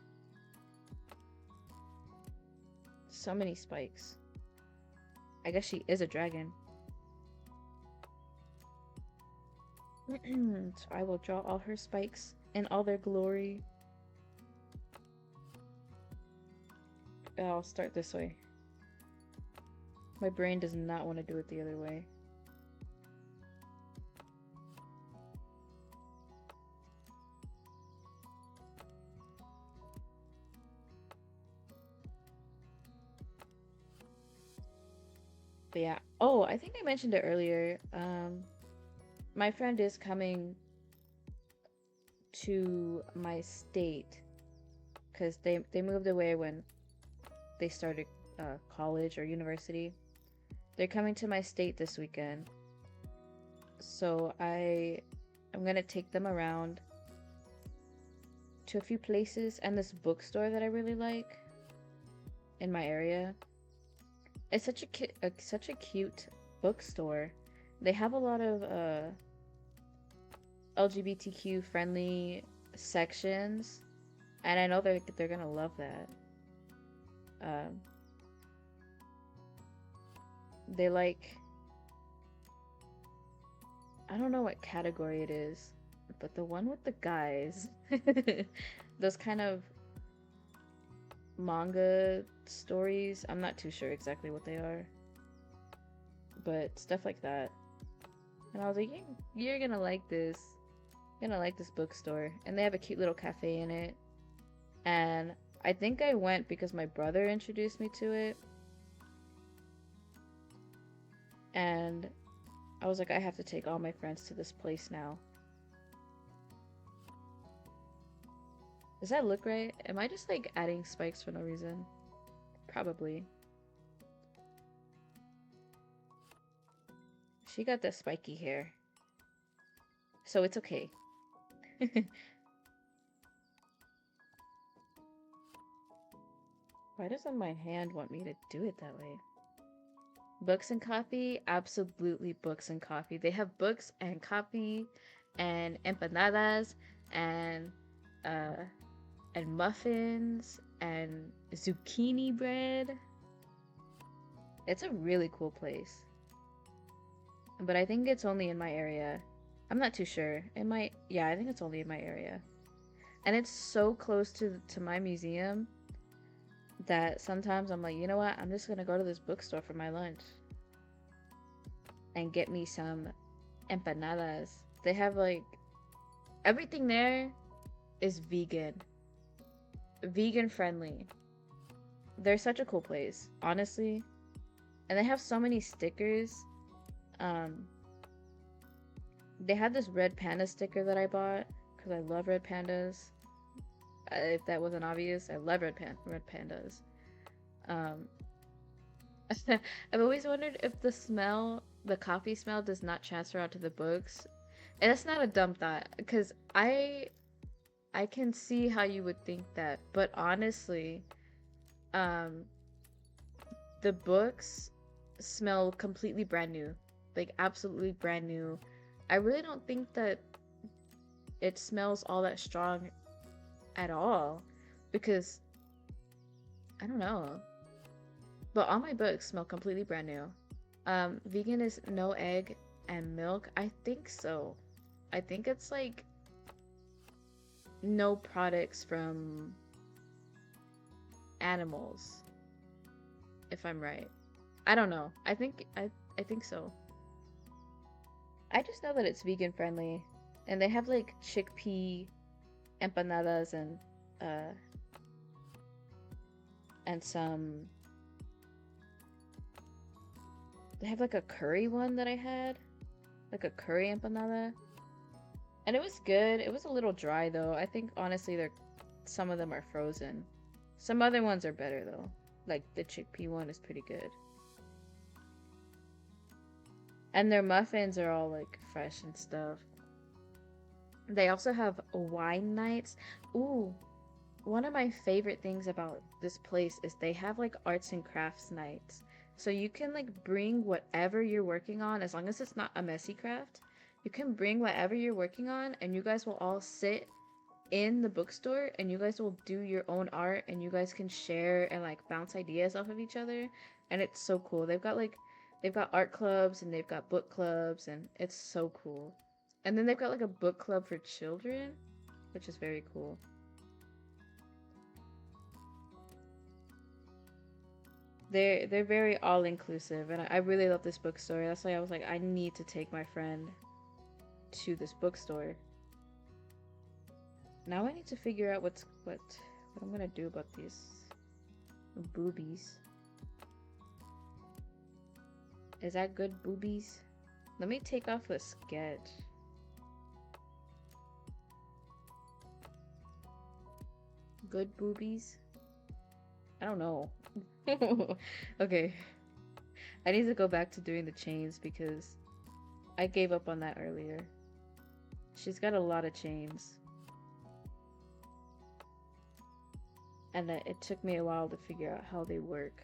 So many spikes. I guess she is a dragon. So I will draw all her spikes in all their glory. I'll start this way. My brain does not want to do it the other way. But yeah. Oh, I think I mentioned it earlier. My friend is coming to my state because they moved away when they started college or university. They're coming to my state this weekend. So I'm gonna take them around to a few places and this bookstore that I really like in my area. It's such a cute bookstore. They have a lot of LGBTQ friendly sections, and I know they're gonna love that. They like, I don't know what category it is, but the one with the guys, those kind of manga stories, I'm not too sure exactly what they are, but stuff like that. And I was like, you're gonna like this. You're gonna like this bookstore. And they have a cute little cafe in it. And I think I went because my brother introduced me to it. And I was like, I have to take all my friends to this place now. Does that look right? Am I just like adding spikes for no reason? Probably. She got the spiky hair. So it's okay. Why doesn't my hand want me to do it that way? Books and coffee? Absolutely books and coffee. They have books and coffee and empanadas and and muffins and zucchini bread. It's a really cool place. But I think it's only in my area. I'm not too sure. It might, yeah, I think it's only in my area. And it's so close to my museum that sometimes I'm like, you know what? I'm just gonna go to this bookstore for my lunch and get me some empanadas. They have like everything there is vegan friendly. They're such a cool place, honestly. And they have so many stickers. Um, they had this red panda sticker that I bought because I love red pandas. If that wasn't obvious, I love red pandas. Um, I've always wondered if the coffee smell, does not transfer onto the books. And that's not a dumb thought, because I can see how you would think that, but honestly, um, the books smell completely brand new, like absolutely brand new. I really don't think that it smells all that strong at all, because I don't know. But all my books smell completely brand new. Vegan is no egg and milk. I think so. I think it's like no products from animals, if I'm right. I don't know. I think so. I just know that it's vegan friendly, and they have like chickpea empanadas uh and some. They have like a curry one that I had, like a curry empanada, and it was good. It was a little dry though. I think honestly, some of them are frozen. Some other ones are better though. Like the chickpea one is pretty good. And their muffins are all like fresh and stuff. They also have wine nights. Ooh, one of my favorite things about this place is they have like arts and crafts nights. So you can like bring whatever you're working on, as long as it's not a messy craft. You can bring whatever you're working on, and you guys will all sit in the bookstore and you guys will do your own art, and you guys can share and like bounce ideas off of each other, and it's so cool. They've got art clubs and they've got book clubs, and it's so cool. And then they've got like a book club for children, which is very cool. They're very all inclusive, and I really love this bookstore. That's why I was like, I need to take my friend to this bookstore. Now I need to figure out what I'm gonna do about these boobies. Is that good boobies? Let me take off the sketch. Good boobies? I don't know. Okay. I need to go back to doing the chains because I gave up on that earlier. She's got a lot of chains. And it took me a while to figure out how they work.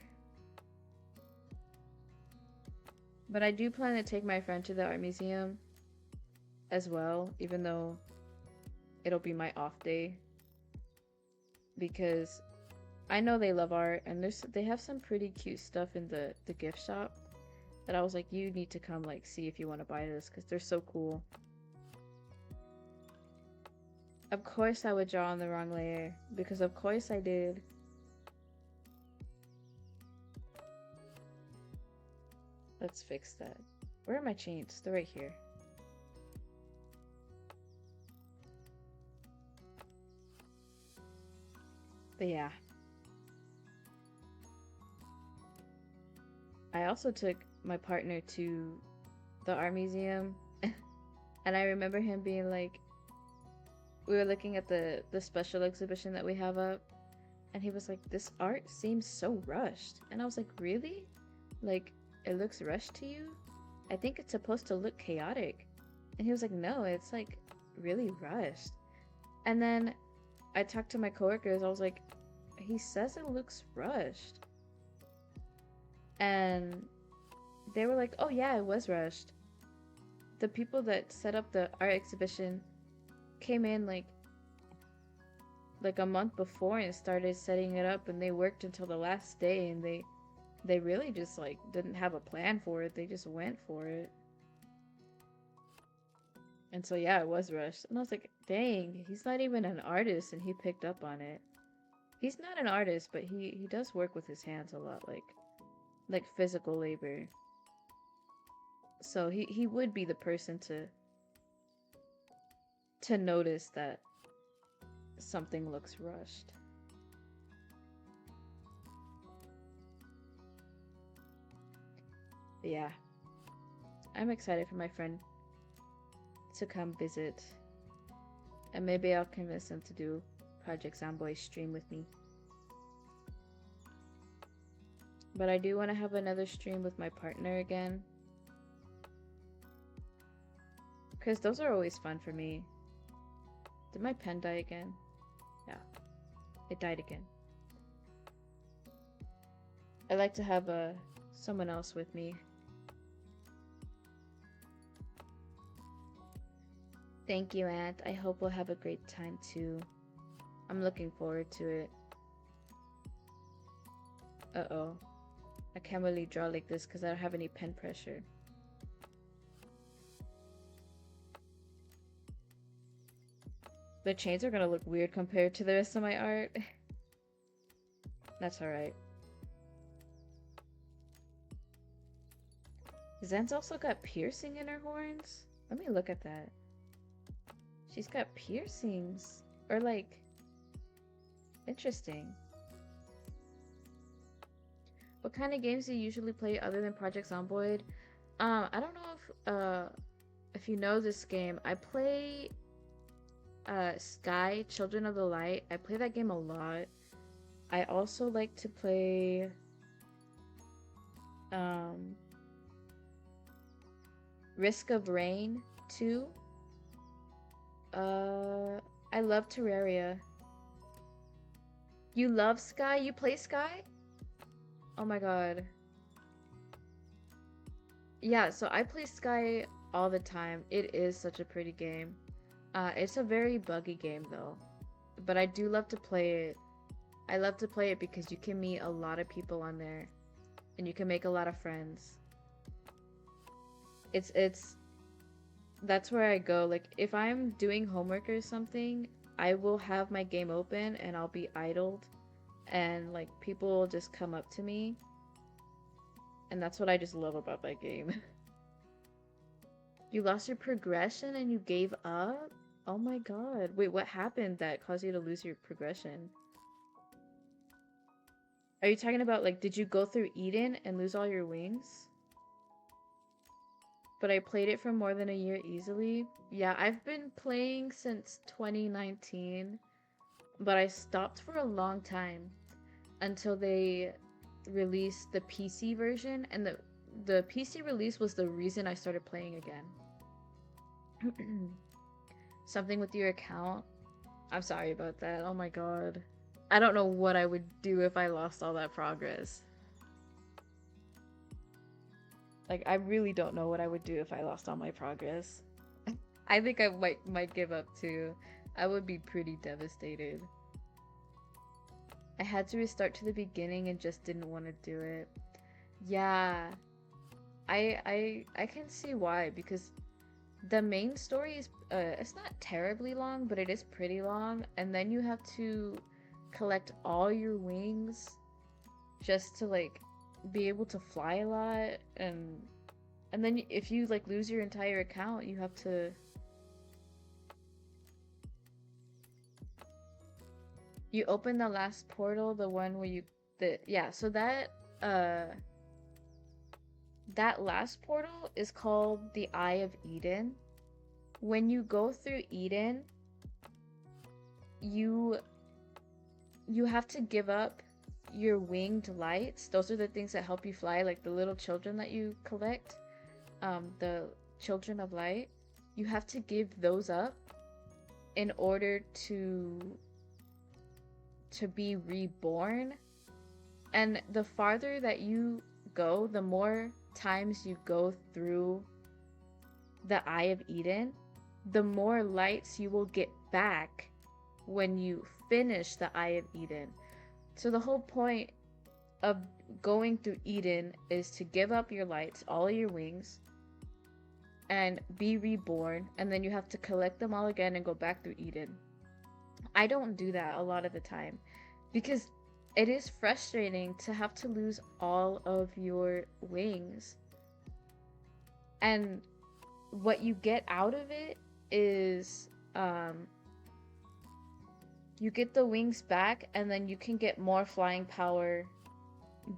But I do plan to take my friend to the art museum as well, even though it'll be my off day. Because I know they love art, and they have some pretty cute stuff in the gift shop that I was like, you need to come like see if you want to buy this, because they're so cool. Of course I would draw on the wrong layer, because of course I did. Let's fix that. Where are my chains? They're right here. But yeah. I also took my partner to the art museum and I remember him being like, we were looking at the special exhibition that we have up, and he was like, this art seems so rushed. And I was like, really? Like, it looks rushed to you? I think it's supposed to look chaotic. And he was like, no, it's like really rushed. And then I talked to my coworkers. I was like, he says it looks rushed. And they were like, oh yeah, it was rushed. The people that set up the art exhibition came in like like a month before and started setting it up, and they worked until the last day, and they really just like didn't have a plan for it. They just went for it. And so yeah, it was rushed. And I was like, dang, he's not even an artist and he picked up on it. He's not an artist, but he does work with his hands a lot, like physical labor. So he would be the person to notice that something looks rushed. But yeah. I'm excited for my friend to come visit. And maybe I'll convince him to do Project Zomboid stream with me. But I do want to have another stream with my partner again. Because those are always fun for me. Did my pen die again? Yeah. It died again. I like to have someone else with me. Thank you, Aunt. I hope we'll have a great time too. I'm looking forward to it. Uh-oh. I can't really draw like this because I don't have any pen pressure. The chains are gonna look weird compared to the rest of my art. That's alright. Zen's also got piercing in her horns? Let me look at that. She's got piercings. Or like... Interesting. What kind of games do you usually play other than Project Zomboid? I don't know if you know this game. I play Sky, Children of the Light. I play that game a lot. I also like to play Risk of Rain 2. I love Terraria. You love Sky? You play Sky? Oh my god. Yeah, so I play Sky all the time. It is such a pretty game. It's a very buggy game though. But I do love to play it. I love to play it because you can meet a lot of people on there. And you can make a lot of friends. That's where I go. Like, if I'm doing homework or something, I will have my game open and I'll be idled. And, like, people will just come up to me. And that's what I just love about that game. You lost your progression and you gave up? Oh my god. Wait, what happened that caused you to lose your progression? Are you talking about, like, did you go through Eden and lose all your wings? But I played it for more than a year easily. Yeah, I've been playing since 2019, but I stopped for a long time until they released the PC version, and the PC release was the reason I started playing again. Something with your account? I'm sorry about that. Oh my god. I don't know what I would do if I lost all that progress. Like, I really don't know what I would do if I lost all my progress. I think I might give up too. I would be pretty devastated. I had to restart to the beginning and just didn't want to do it. Yeah. I can see why, because the main story is it's not terribly long, but it is pretty long, and then you have to collect all your wings just to like be able to fly a lot, and then if you like lose your entire account, you have to open the last portal, the one where so that last portal is called the Eye of Eden. When you go through Eden, you have to give up your winged lights. Those are the things that help you fly, like the little children that you collect, the children of light. You have to give those up in order to be reborn. And the farther that you go, the more times you go through the Eye of Eden, the more lights you will get back when you finish the Eye of Eden. So the whole point of going through Eden is to give up your lights, all of your wings, and be reborn, and then you have to collect them all again and go back through Eden. I don't do that a lot of the time because it is frustrating to have to lose all of your wings. And what you get out of it is you get the wings back and then you can get more flying power,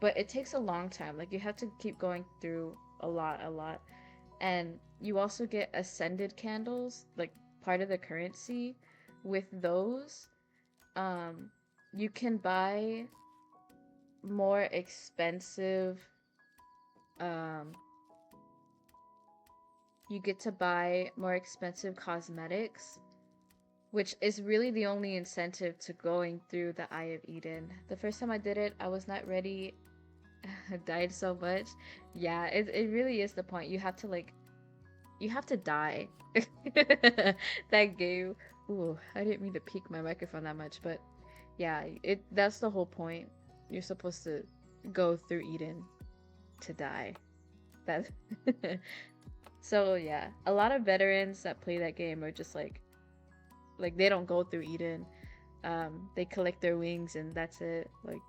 but it takes a long time. Like you have to keep going through a lot. And you also get ascended candles, like part of the currency. With those, you can buy more expensive, you get to buy more expensive cosmetics, which is really the only incentive to going through the Eye of Eden. The first time I did it, I was not ready. I died so much. Yeah, it really is the point. You have to die. That game. Ooh, I didn't mean to peek my microphone that much, but yeah, that's the whole point. You're supposed to go through Eden to die. That So yeah, a lot of veterans that play that game are just like they don't go through Eden. They collect their wings and that's it. Like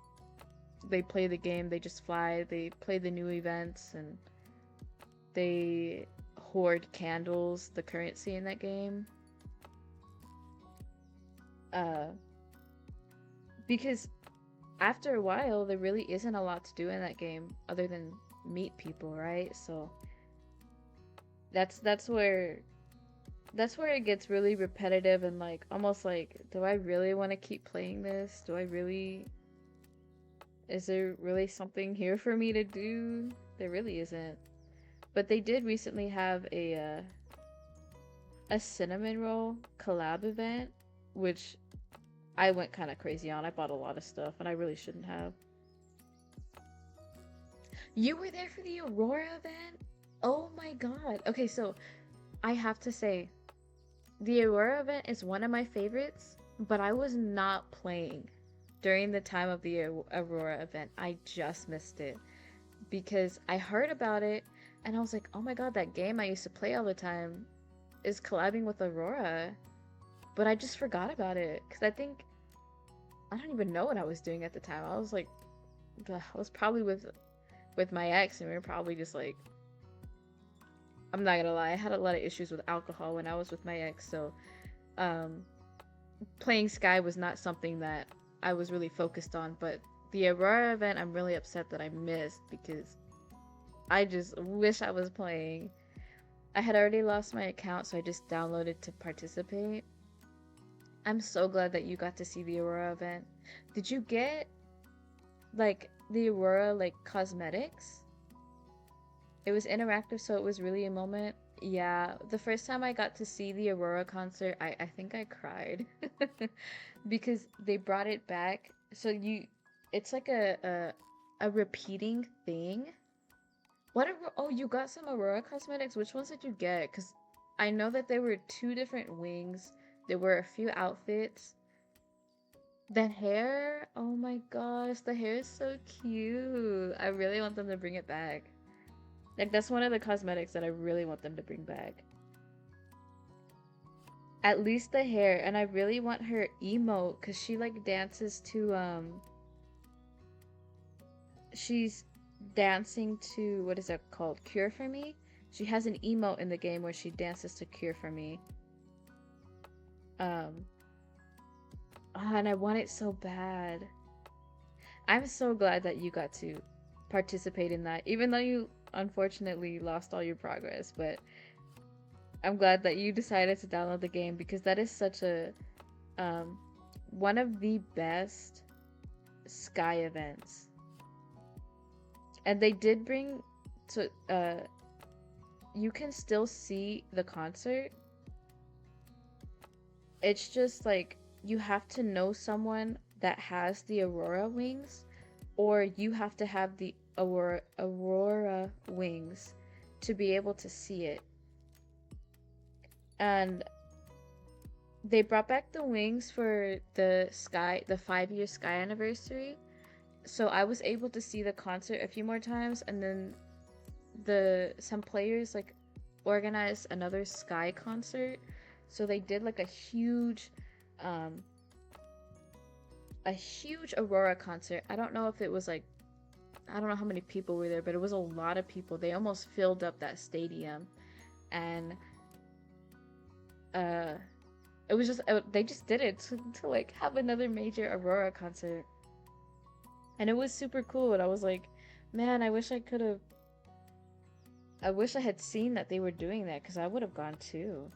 they play the game, they just fly, they play the new events, and they hoard candles, the currency in that game. Because after a while, there really isn't a lot to do in that game other than meet people, right? So that's where it gets really repetitive and like almost like, do I really want to keep playing this? Is there really something here for me to do? There really isn't. But they did recently have a cinnamon roll collab event, which I went kind of crazy on. I bought a lot of stuff and I really shouldn't have. You were there for the Aurora event? Oh my god. Okay, so I have to say, the Aurora event is one of my favorites, but I was not playing during the time of the Aurora event. I just missed it because I heard about it and I was like, oh my god, that game I used to play all the time is collabing with Aurora. But I just forgot about it because I don't even know what I was doing at the time. I was like, I was probably with my ex, and we were probably just like, I'm not gonna lie, I had a lot of issues with alcohol when I was with my ex, so playing Sky was not something that I was really focused on. But the Aurora event, I'm really upset that I missed because I just wish I was playing. I had already lost my account, so I just downloaded to participate. I'm so glad that you got to see the Aurora event. Did you get like the Aurora like cosmetics? It was interactive, so it was really a moment. Yeah, the first time I got to see the Aurora concert, I think I cried because they brought it back. So it's like a repeating thing. Oh, you got some Aurora cosmetics. Which ones did you get? Because I know that there were 2 different wings. There were a few outfits. The hair, oh my gosh, the hair is so cute. I really want them to bring it back. Like, that's one of the cosmetics that I really want them to bring back. At least the hair, and I really want her emote, because she, like, dances to, she's dancing to, what is that called? Cure for Me? She has an emote in the game where she dances to Cure for Me. And I want it so bad. I'm so glad that you got to participate in that, even though you unfortunately lost all your progress. But I'm glad that you decided to download the game because that is such a one of the best Sky events. And they did bring to you can still see the concert. It's just like you have to know someone that has the Aurora wings, or you have to have the Aurora wings to be able to see it. And they brought back the wings for the 5-year Sky anniversary. So I was able to see the concert a few more times, and then some players like organized another Sky concert. So they did like um a huge Aurora concert. I don't know if it was like, I don't know how many people were there, but it was a lot of people. They almost filled up that stadium, and uh it was just they just did it to like have another major Aurora concert. And it was super cool, and I was like, man, I wish I had seen that they were doing that, because I would have gone too.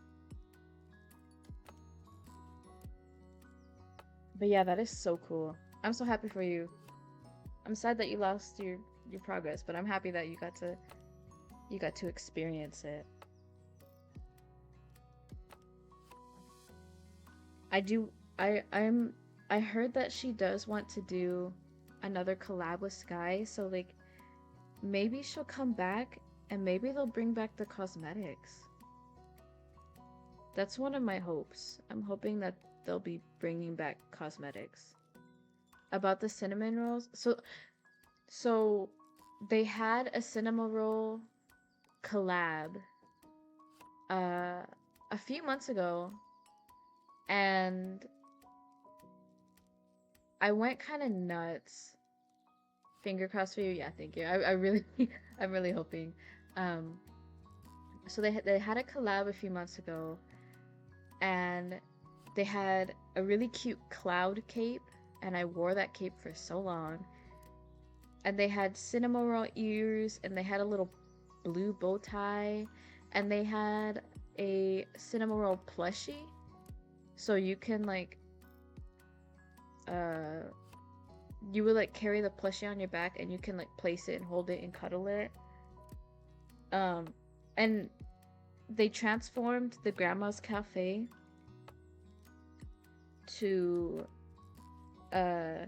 But yeah, that is so cool. I'm so happy for you. I'm sad that you lost your progress, but I'm happy that you got to experience it. I do I heard that she does want to do another collab with Sky, so like maybe she'll come back and maybe they'll bring back the cosmetics. That's one of my hopes. I'm hoping that they'll be bringing back cosmetics. About the cinnamon rolls. So they had a cinema roll collab uh a few months ago, and I went kind of nuts. Finger crossed for you. Yeah, thank you. I really I'm really hoping. Um so they had a collab a few months ago, and they had a really cute cloud cape, and I wore that cape for so long. And they had cinema roll ears, and they had a little blue bow tie, and they had a cinema roll plushie, so you can like uh you would like carry the plushie on your back, and you can like place it and hold it and cuddle it. And they transformed the grandma's cafe to uh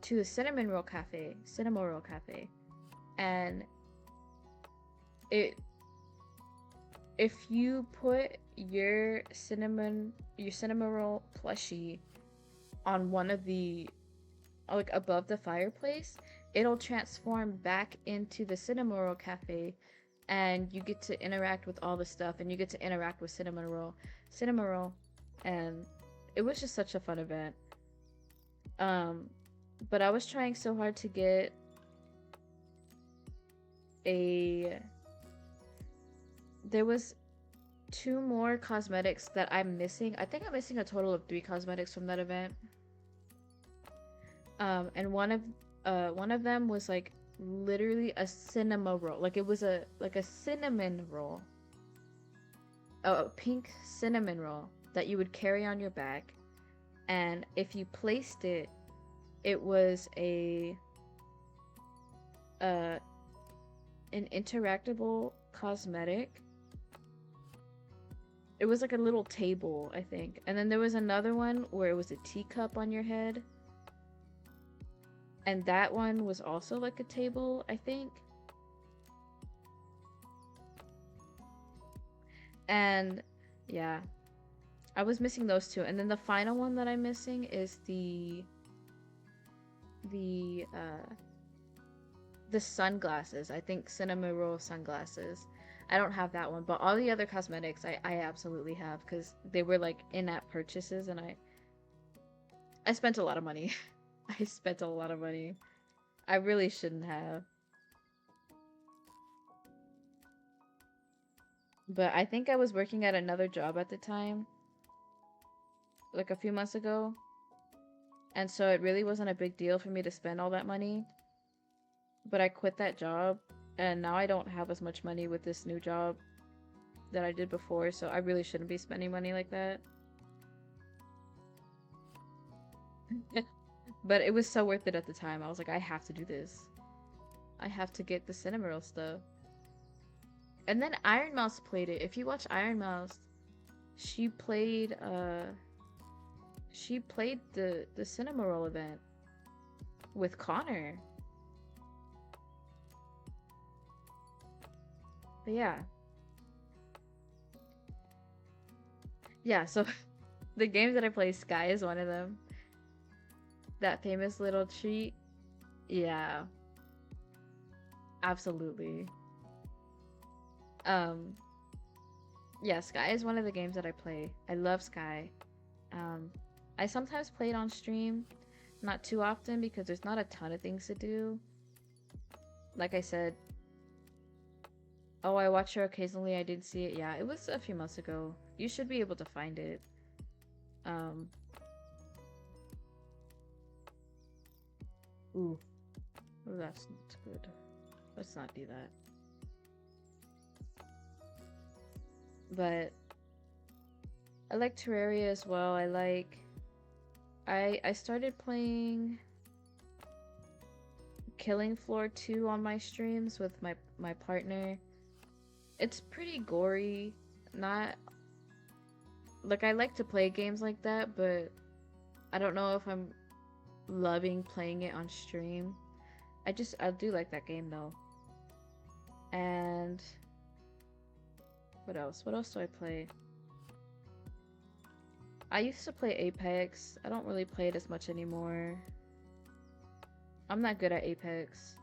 to the cinnamon roll cafe. And it if you put your cinnamon roll plushie on one of the like above the fireplace, it'll transform back into the cinnamon roll cafe, and you get to interact with all the stuff, and you get to interact with cinnamon roll, and it was just such a fun event. Um, but I was trying so hard to get a. There was two more cosmetics that I'm missing. I think I'm missing a total of 3 cosmetics from that event. And one of them was like literally a cinema roll. Like it was a cinnamon roll, a pink cinnamon roll that you would carry on your back, and if you placed it, it was uh an interactable cosmetic. It was like a little table, I think. And then there was another one where it was a teacup on your head. And that one was also like a table, I think. And yeah, I was missing those two. And then the final one that I'm missing is the uh the sunglasses. I think cinnamon roll sunglasses. I don't have that one, but all the other cosmetics I absolutely have, because they were like in-app purchases, and I spent a lot of money. I spent a lot of money. I really shouldn't have. But I think I was working at another job at the time, like a few months ago, and so it really wasn't a big deal for me to spend all that money. But I quit that job, and now I don't have as much money with this new job that I did before, so I really shouldn't be spending money like that. But it was so worth it at the time. I was like, I have to do this. I have to get the Cinnamoroll stuff. And then Iron Mouse played it. If you watch Iron Mouse, she played the Cinnamoroll event with Connor. But yeah. Yeah, so The games that I play, Sky is one of them. That famous little treat. Yeah, absolutely. Um, yeah, Sky is one of the games that I play. I love Sky. Um, I sometimes play it on stream, not too often because there's not a ton of things to do. Like I said, oh, I watch her occasionally. I did see it. Yeah, it was a few months ago. You should be able to find it. Um, ooh, oh, that's not good. Let's not do that. But I like Terraria as well. I started playing Killing Floor 2 on my streams with my partner. It's pretty gory. Not like I like to play games like that, but I don't know if I'm loving playing it on stream. I do like that game though. And what else? What else do I play? I used to play Apex. I don't really play it as much anymore. I'm not good at Apex.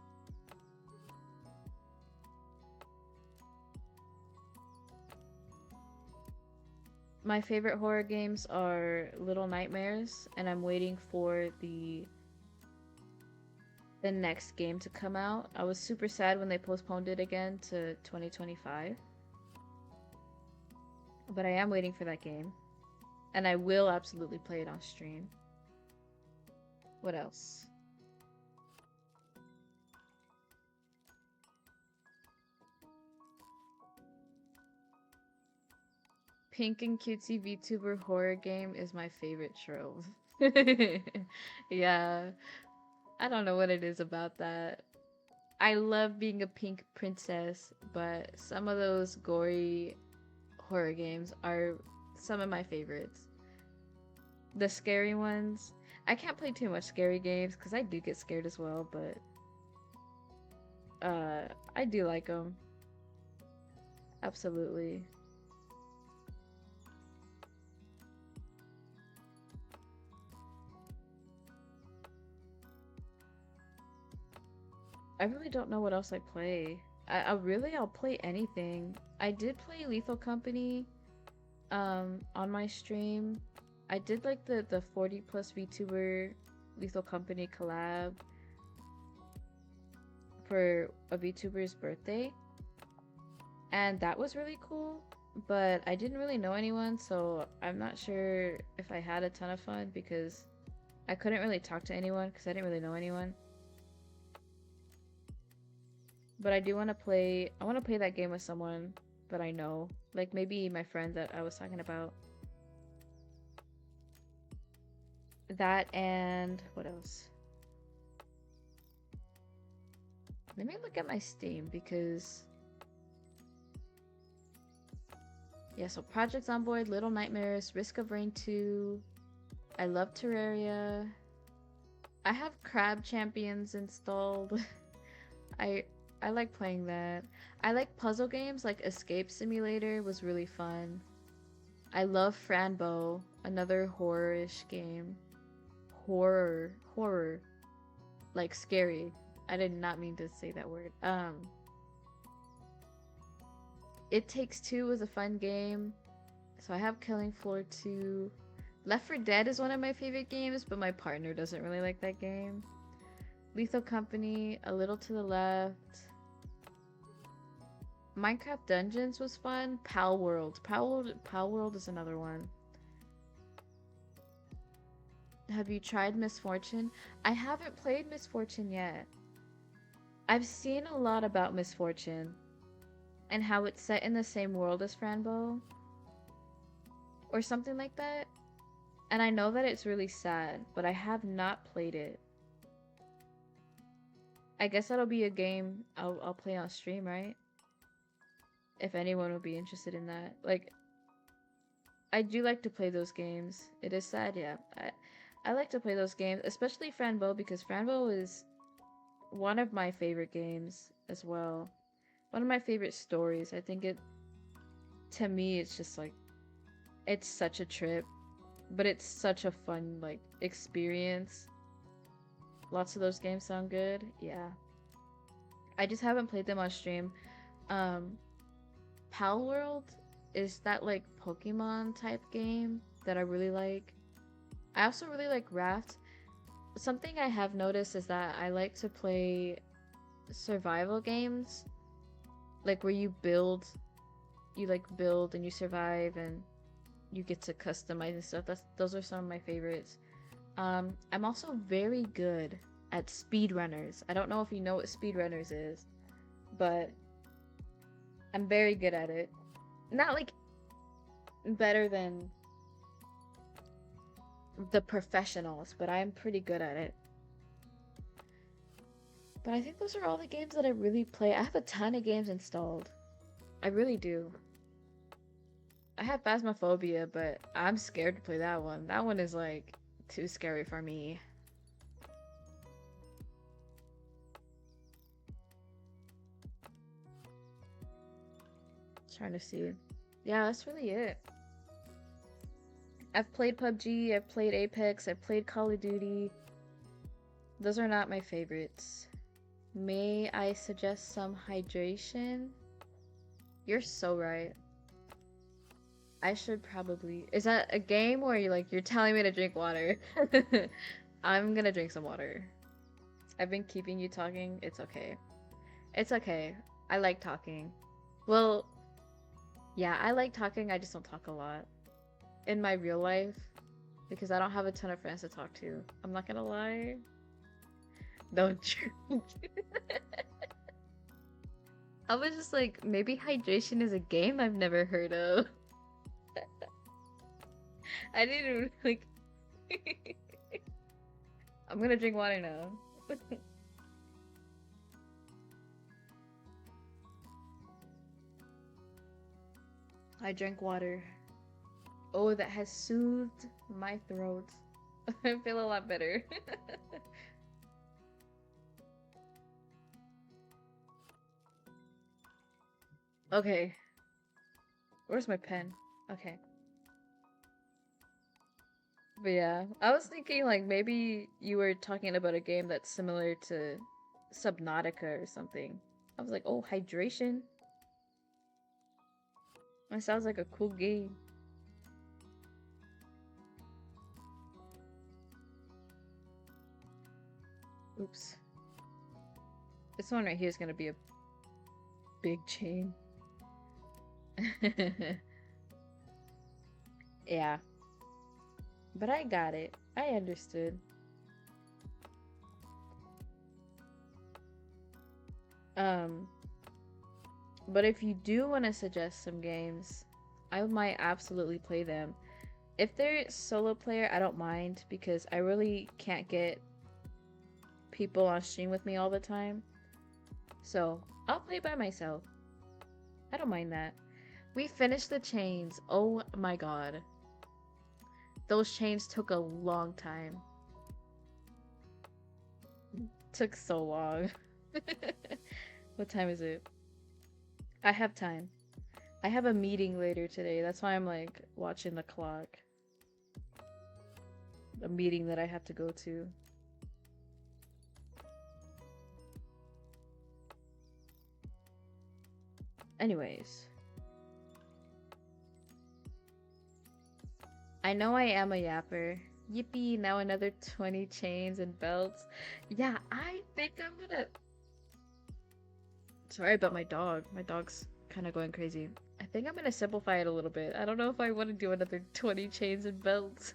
My favorite horror games are Little Nightmares, and I'm waiting for the next game to come out. I was super sad when they postponed it again to 2025. But I am waiting for that game. And I will absolutely play it on stream. What else? Pink and cutesy VTuber horror game is my favorite trope. Yeah, I don't know what it is about that. I love being a pink princess, but some of those gory horror games are some of my favorites. The scary ones. I can't play too much scary games because I do get scared as well, but I do like them. Absolutely. I really don't know what else I play. I'll play anything. I did play Lethal Company on my stream. I did like the 40 plus VTuber Lethal Company collab for a VTuber's birthday. And that was really cool, but I didn't really know anyone, so I'm not sure if I had a ton of fun because I couldn't really talk to anyone because I didn't really know anyone. But I do want to play. I want to play that game with someone that I know, like maybe my friend that I was talking about. That and what else? Let me look at my Steam because yeah. So Project Zomboid, Little Nightmares, Risk of Rain 2. I love Terraria. I have Crab Champions installed. I I like playing that. I like puzzle games like Escape Simulator was really fun. I love Franbo, another horror-ish game. Horror, like scary. I did not mean to say that word. It Takes Two was a fun game. So I have Killing Floor 2. Left 4 Dead is one of my favorite games, but my partner doesn't really like that game. Lethal Company, A Little to the Left. Minecraft Dungeons was fun. Pal World. Pal World is another one. Have you tried Misfortune? I haven't played Misfortune yet. I've seen a lot about Misfortune and how it's set in the same world as Franbo or something like that. And I know that it's really sad, but I have not played it. I guess that'll be a game I'll play on stream, right? If anyone would be interested in that. Like, I do like to play those games. It is sad, yeah. I like to play those games, especially Franbo, because Franbo is one of my favorite games as well. One of my favorite stories. I think it, to me, it's just like, it's such a trip. but it's such a fun like experience. Lots of those games sound good. Yeah. I just haven't played them on stream. Um, Pal World is that like Pokemon type game that I really like. I also really like Raft. Something I have noticed is that I like to play survival games, like where you like build and you survive and you get to customize and stuff. Those are some of my favorites. I'm also very good at speedrunners. I don't know if you know what speedrunners is, but I'm very good at it. Not like better than the professionals, but I'm pretty good at it. But I think those are all the games that I really play. I have a ton of games installed. I really do. I have Phasmophobia, but I'm scared to play that one. That one is like too scary for me. Trying to see. Yeah, that's really it. I've played PUBG, I've played Apex, I've played Call of Duty. Those are not my favorites. May I suggest some hydration? You're so right. I should probably. Is that a game or you're telling me to drink water? I'm gonna drink some water. I've been keeping you talking. It's okay. It's okay. I like talking. Well, yeah, I like talking. I just don't talk a lot in my real life because I don't have a ton of friends to talk to. I'm not gonna lie. Don't drink. I was just like, maybe hydration is a game I've never heard of. I didn't like. I'm gonna drink water now. I drank water. Oh, that has soothed my throat. I feel a lot better. Okay. Where's my pen? Okay. But yeah, I was thinking like maybe you were talking about a game that's similar to Subnautica or something. I was like, oh, hydration. That sounds like a cool game. Oops. This one right here is gonna be a big chain. Yeah. But I got it. I understood. Um, but if you do want to suggest some games, I might absolutely play them. If they're solo player, I don't mind because I really can't get people on stream with me all the time. So I'll play by myself. I don't mind that. We finished the chains. Oh my god. Those chains took a long time. Took so long. What time is it? I have time. I have a meeting later today. That's why I'm like watching the clock. A meeting that I have to go to. Anyways. I know I am a yapper. Yippee, now another 20 chains and belts. Yeah, I think I'm gonna... Sorry about my dog. My dog's kind of going crazy. I think I'm gonna simplify it a little bit. I don't know if I want to do another 20 chains and belts.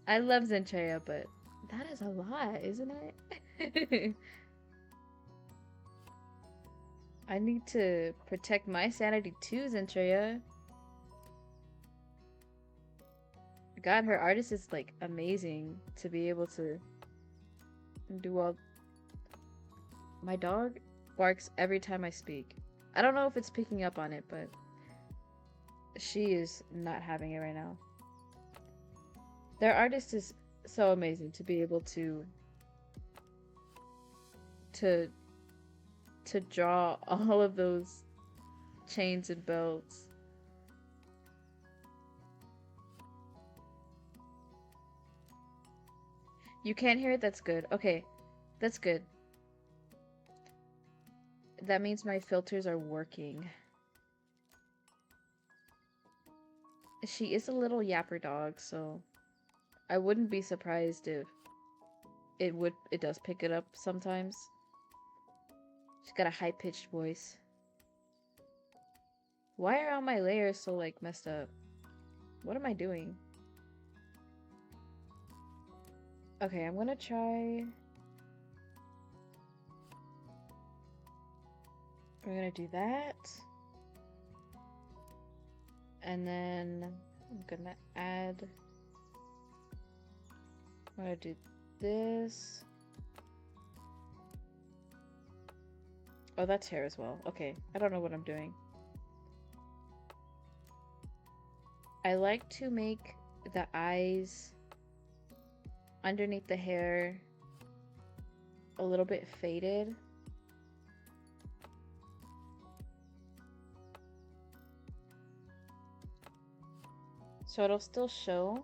I love Zentrea, but that is a lot, isn't it? I need to protect my sanity too, Zentrea. God, her artist is like amazing to be able to do all. My dog barks every time I speak. I don't know if it's picking up on it, but she is not having it right now. Their artist is so amazing to be able to to draw all of those chains and belts. You can't hear it? That's good. Okay, that's good. That means my filters are working. She is a little yapper dog, so I wouldn't be surprised if it does pick it up sometimes. She's got a high-pitched voice. Why are all my layers so like messed up? What am I doing? Okay, I'm gonna try. We're gonna do that. And then I'm gonna add. I'm gonna do this. Oh, that's hair as well. Okay, I don't know what I'm doing. I like to make the eyes underneath the hair a little bit faded. So it'll still show,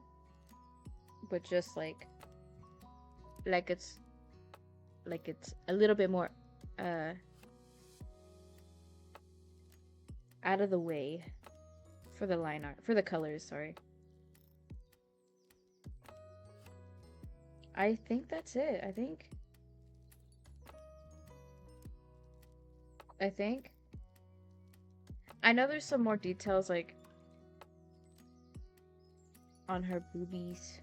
but just like it's a little bit more out of the way for the line art, for the colors, sorry. I think that's it. I think I know there's some more details like on her boobies.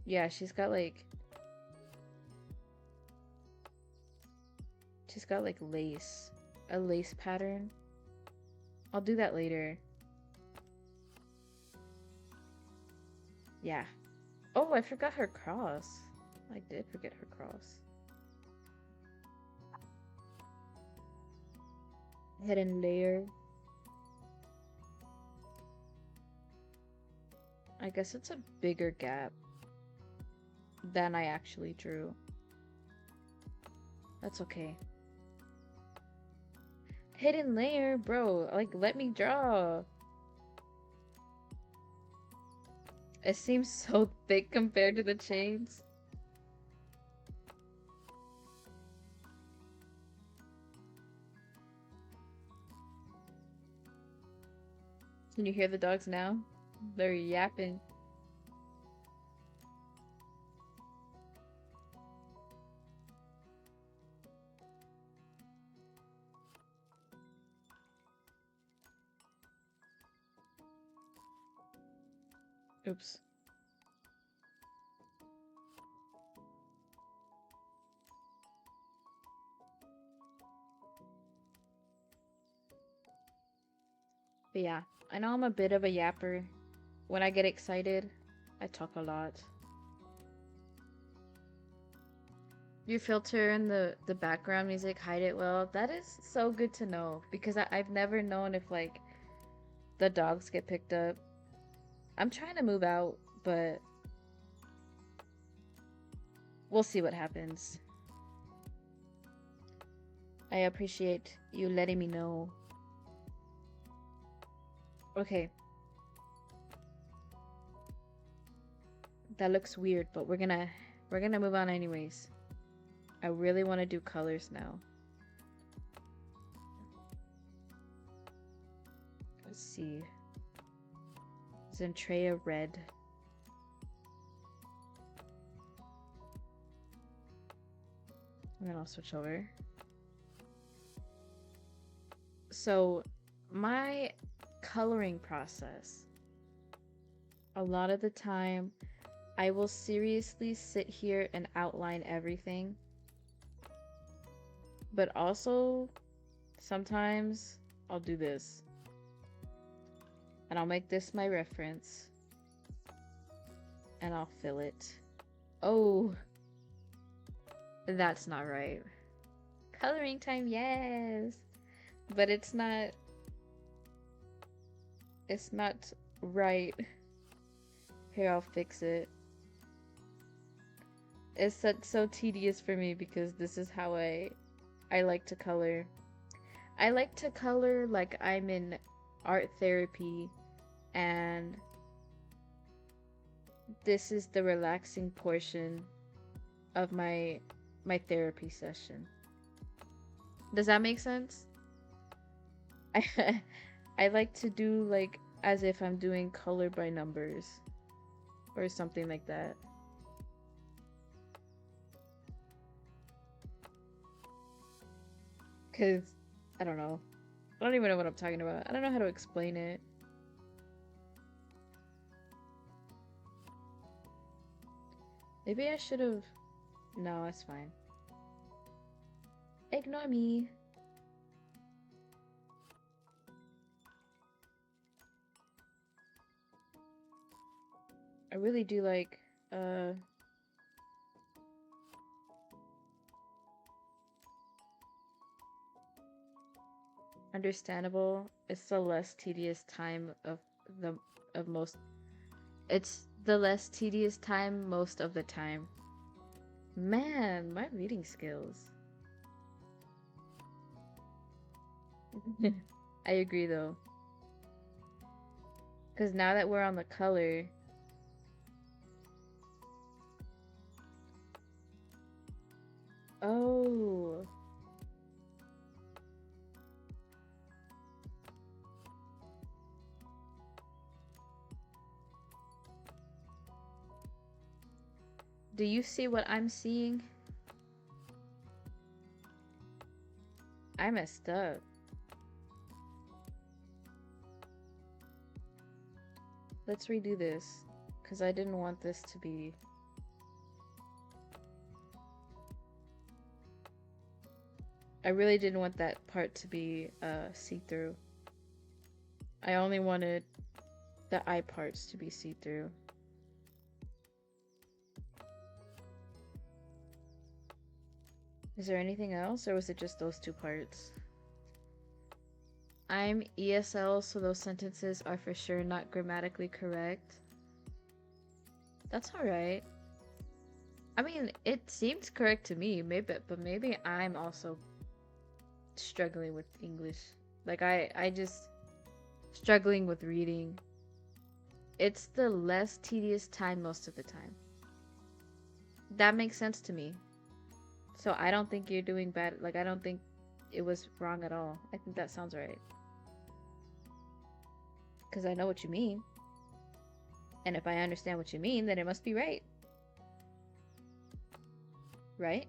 Yeah, she's got like lace, a lace pattern. I'll do that later. Yeah. Oh, I forgot her cross. I did forget her cross. Hidden layer. I guess it's a bigger gap than I actually drew. That's okay. Hidden layer, bro. Like, let me draw. It seems so thick compared to the chains. Can you hear the dogs now? They're yapping. Oops. But yeah, I know I'm a bit of a yapper. When I get excited, I talk a lot. Your filter and the background music hide it well. That is so good to know because I've never known if like the dogs get picked up. I'm trying to move out, but we'll see what happens. I appreciate you letting me know. Okay. That looks weird, but we're gonna move on anyways. I really want to do colors now. Let's see. Zentrea red. And then I'll switch over. So, my coloring process, a lot of the time, I will seriously sit here and outline everything. But also, sometimes I'll do this. And I'll make this my reference. And I'll fill it. Oh, that's not right. Coloring time, yes. But it's not right. Here, I'll fix it. It's so tedious for me because this is how I like to color. I like to color like I'm in art therapy and this is the relaxing portion of my therapy session. Does that make sense? I I like to do like as if I'm doing color by numbers or something like that. Cause I don't know. I don't even know what I'm talking about. I don't know how to explain it. Maybe I should have. No, it's fine. Ignore me. I really do like understandable. It's the less tedious time the of most it's the less tedious time most of the time. Man, my reading skills. I agree though. Cause now that we're on the color, oh, do you see what I'm seeing? I messed up. Let's redo this, cause I didn't want this to be. I really didn't want that part to be see-through. I only wanted the eye parts to be see-through. Is there anything else, or was it just those two parts? I'm ESL, so those sentences are for sure not grammatically correct. That's alright. I mean, it seems correct to me, but maybe I'm also struggling with English. Like I just struggling with reading. It's the less tedious time most of the time. That makes sense to me. So I don't think you're doing bad. Like I don't think it was wrong at all. I think that sounds right. Because I know what you mean. And if I understand what you mean, then it must be right. Right?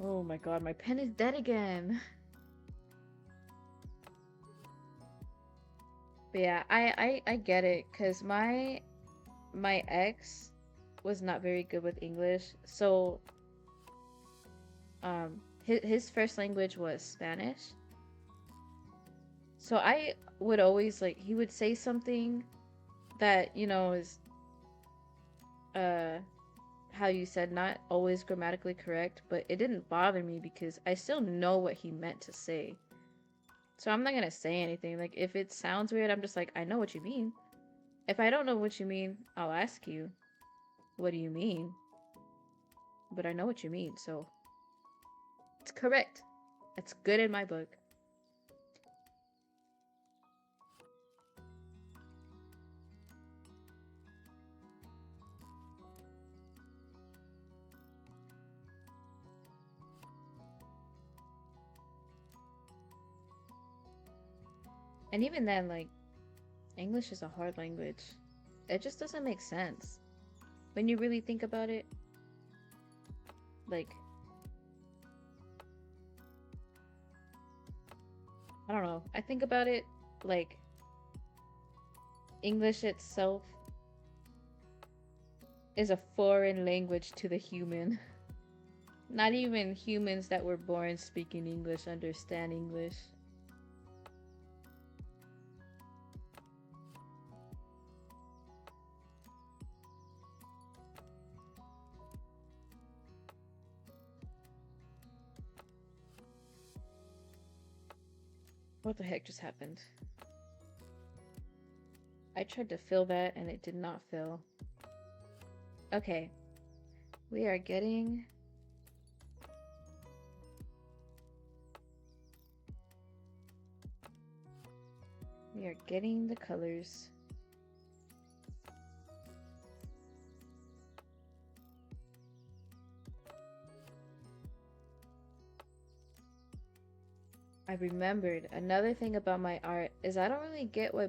Oh my god, my pen is dead again. But yeah, I get it, cause my ex was not very good with English, so his first language was Spanish. So I would always like he would say something that, you know, is uh how you said not always grammatically correct, but it didn't bother me because I still know what he meant to say. So I'm not gonna say anything. Like if it sounds weird, I'm just like, I know what you mean. If I don't know what you mean, I'll ask you, what do you mean? But I know what you mean, so it's correct. It's good in my book. And even then, like, English is a hard language. It just doesn't make sense. When you really think about it, like, I don't know. I think about it like English itself is a foreign language to the human. Not even humans that were born speaking English understand English. What the heck just happened? I tried to fill that and it did not fill. Okay. We are getting... We are getting the colors. I remembered another thing about my art is I don't really get why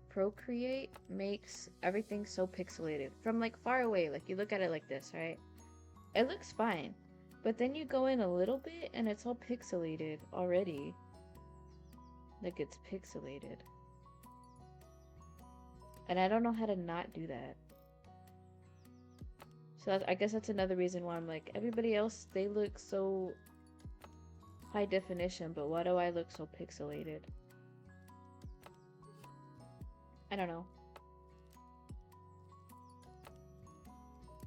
Procreate makes everything so pixelated. From like far away, like you look at it like this, right? It looks fine. But then you go in a little bit and it's all pixelated already. Like it's pixelated. And I don't know how to not do that. So I guess that's another reason why I'm like, everybody else, they look so high definition, but why do I look so pixelated? I don't know.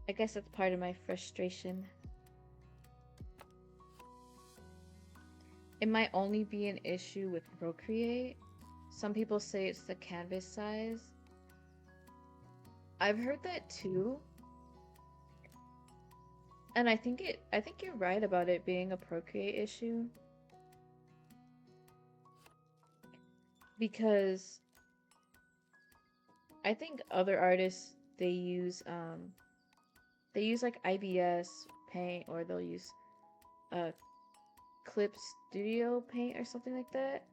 I guess that's part of my frustration. It might only be an issue with Procreate. Some people say it's the canvas size. I've heard that too. And I think you're right about it being a Procreate issue. Because I think other artists they use like IBS paint, or they'll use Clip Studio paint or something like that,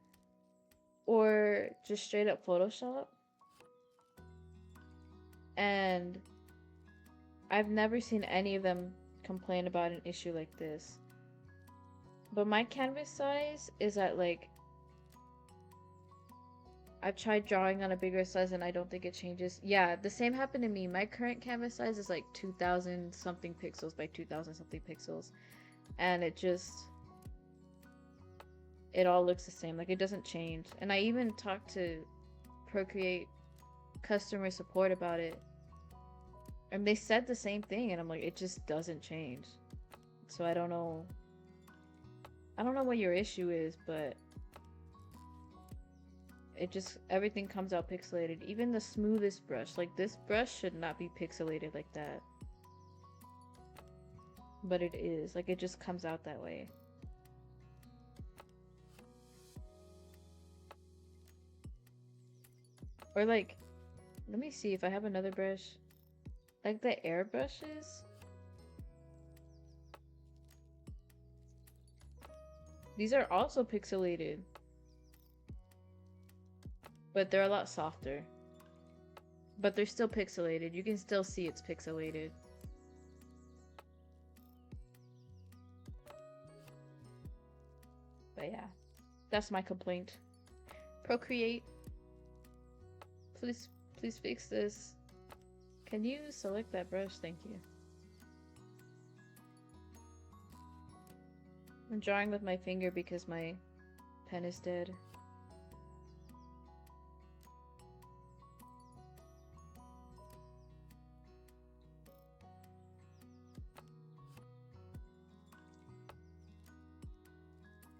or just straight up Photoshop. And I've never seen any of them complain about an issue like this. But my canvas size is at like, I've tried drawing on a bigger size and I don't think it changes. Yeah, the same happened to me. My current canvas size is like 2000 something pixels by 2000 something pixels. And it all looks the same. Like it doesn't change. And I even talked to Procreate customer support about it. And they said the same thing. And I'm like, it just doesn't change. So I don't know. I don't know what your issue is, but it just, everything comes out pixelated. Even the smoothest brush, like this brush should not be pixelated like that, but it is. Like it just comes out that way. Or like, let me see if I have another brush, like the air brushes. These are also pixelated, but they're a lot softer. But they're still pixelated. You can still see it's pixelated. But yeah, that's my complaint. Procreate, please fix this. Can you select that brush? Thank you. I'm drawing with my finger because my pen is dead.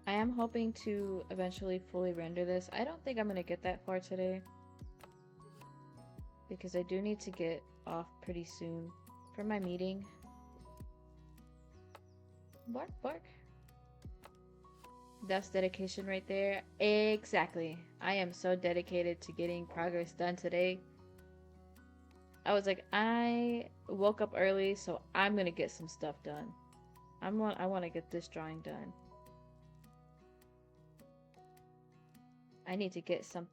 I am hoping to eventually fully render this. I don't think I'm gonna get that far today, because I do need to get off pretty soon for my meeting. Bark, bark. That's dedication right there. Exactly. I am so dedicated to getting progress done today. I was like, I woke up early, so I'm gonna get some stuff done. I want to get this drawing done. I need to get some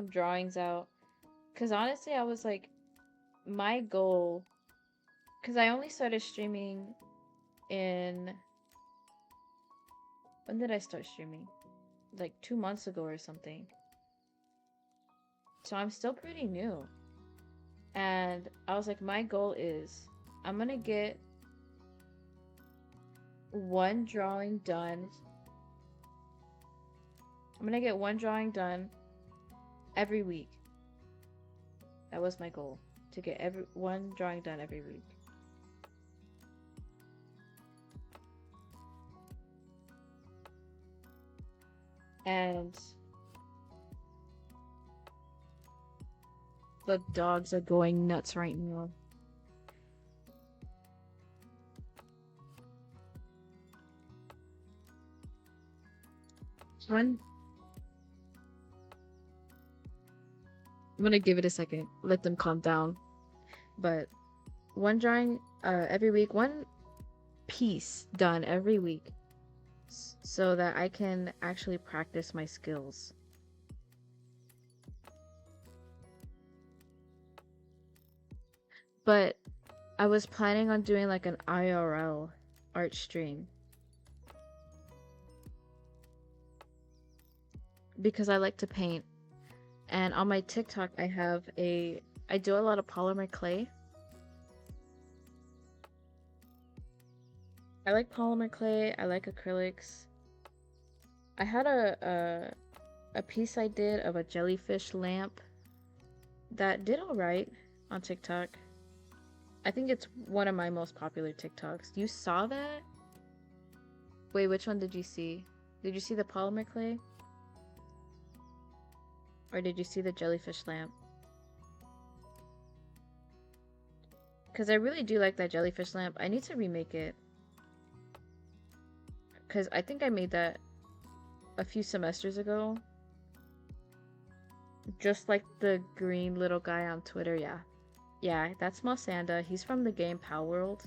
drawings out, because honestly I was like, my goal, because I only started streaming in, when did I start streaming? Like 2 months ago or something. So I'm still pretty new. And I was like, my goal is I'm gonna get one drawing done. I'm gonna get one drawing done every week. That was my goal, to get one drawing done every week. And the dogs are going nuts right now. I'm gonna give it a second, let them calm down. But one drawing every week, one piece done every week, so that I can actually practice my skills. But I was planning on doing like an IRL art stream because I like to paint. And on my TikTok, I do a lot of polymer clay. I like polymer clay. I like acrylics. I had a piece I did of a jellyfish lamp that did all right on TikTok. I think it's one of my most popular TikToks. You saw that? Wait, which one did you see? Did you see the polymer clay? Or did you see the jellyfish lamp? Because I really do like that jellyfish lamp. I need to remake it. Because I think I made that a few semesters ago. Just like the green little guy on Twitter, yeah. Yeah, that's Mosanda. He's from the game Palworld.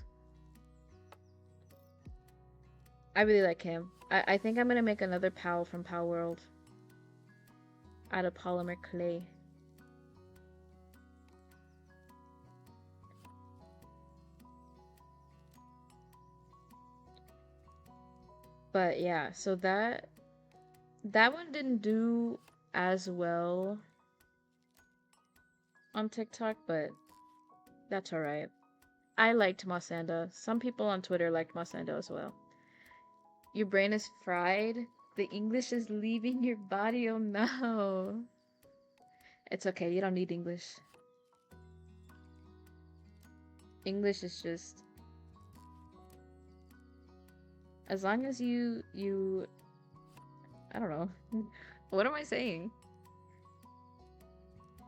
I really like him. I think I'm gonna make another pal from Palworld out of polymer clay. But yeah, so that one didn't do as well on TikTok, but that's alright. I liked Mosanda. Some people on Twitter liked Mosanda as well. Your brain is fried. The English is leaving your body. Oh no. It's okay. You don't need English. English is just as long as you I don't know. What am I saying?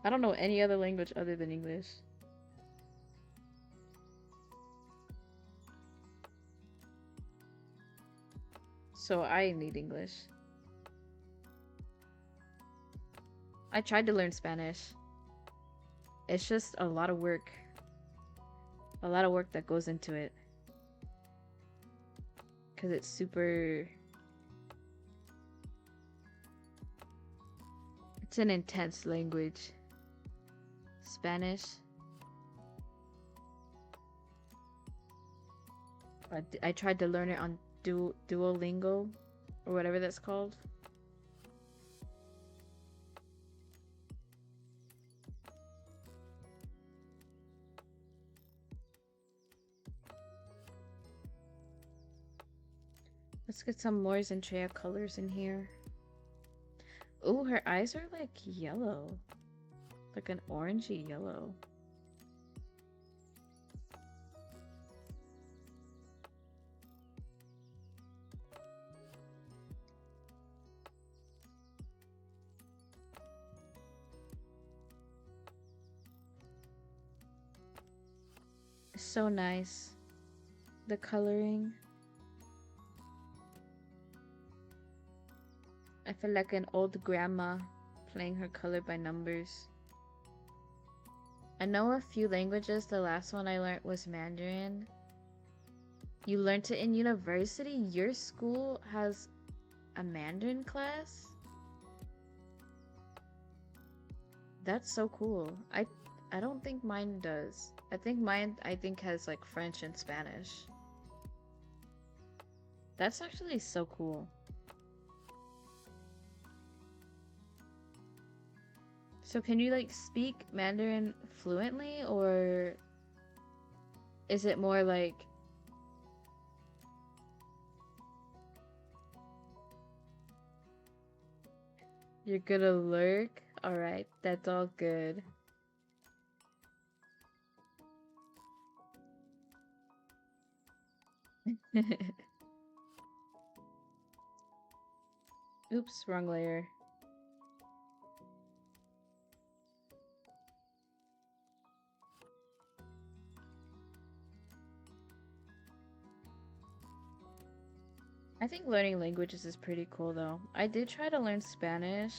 I don't know any other language other than English. So I need English. I tried to learn Spanish. It's just a lot of work. A lot of work that goes into it. Because it's super... It's an intense language. Spanish. I tried to learn it on Duolingo or whatever that's called. Let's get some more Zentrea colors in here. Ooh, her eyes are like yellow. Like an orangey yellow. It's so nice. The coloring. I feel like an old grandma playing her color by numbers. I know a few languages. The last one I learned was Mandarin. You learned it in university? Your school has a Mandarin class? That's so cool. I don't think mine does. I think mine has like French and Spanish. That's actually so cool. So can you like speak Mandarin fluently, or is it more like you're gonna lurk? Alright, that's all good. Oops, wrong layer. I think learning languages is pretty cool though. I did try to learn Spanish.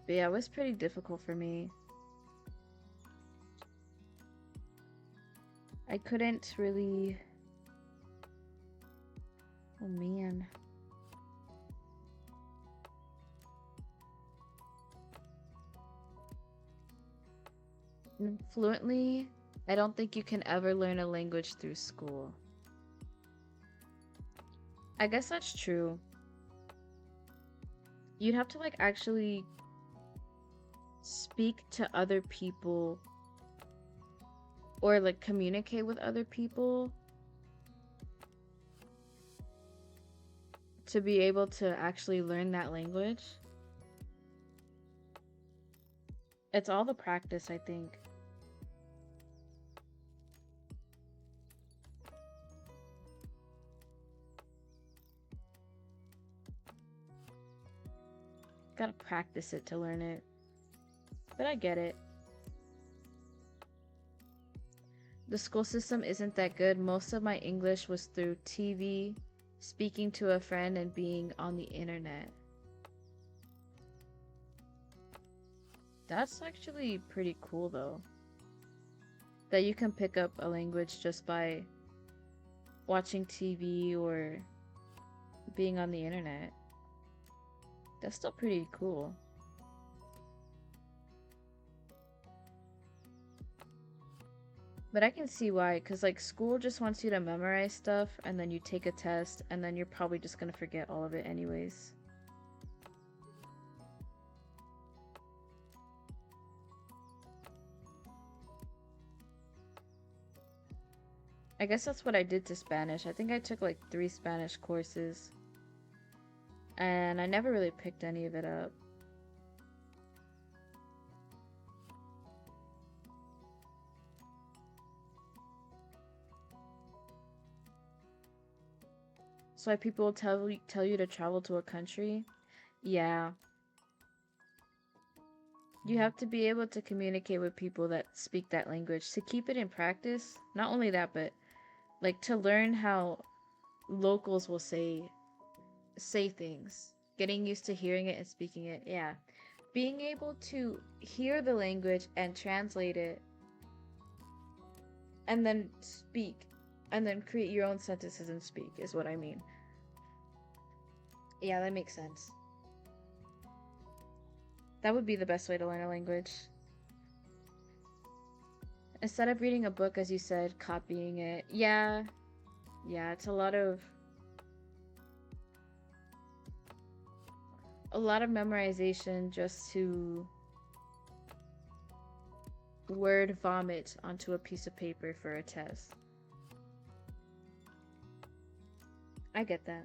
But yeah, it was pretty difficult for me. I couldn't really. Oh man. Fluently, I don't think you can ever learn a language through school. I guess that's true. You'd have to like actually speak to other people or like communicate with other people to be able to actually learn that language. It's all the practice, I think. Gotta practice it to learn it. But I get it. The school system isn't that good. Most of my English was through TV, speaking to a friend, and being on the internet. That's actually pretty cool though. That you can pick up a language just by watching TV or being on the internet. That's still pretty cool. But I can see why, because like school just wants you to memorize stuff and then you take a test and then you're probably just gonna forget all of it anyways. I guess that's what I did to Spanish. I think I took like 3 Spanish courses and I never really picked any of it up. So why people tell you to travel to a country? Yeah. You have to be able to communicate with people that speak that language to keep it in practice. Not only that, but like to learn how locals will say things. Getting used to hearing it and speaking it. Yeah. Being able to hear the language and translate it and then speak and then create your own sentences and speak is what I mean. Yeah, that makes sense. That would be the best way to learn a language. Instead of reading a book, as you said, copying it. Yeah, yeah, it's a lot of memorization just to word vomit onto a piece of paper for a test. I get that.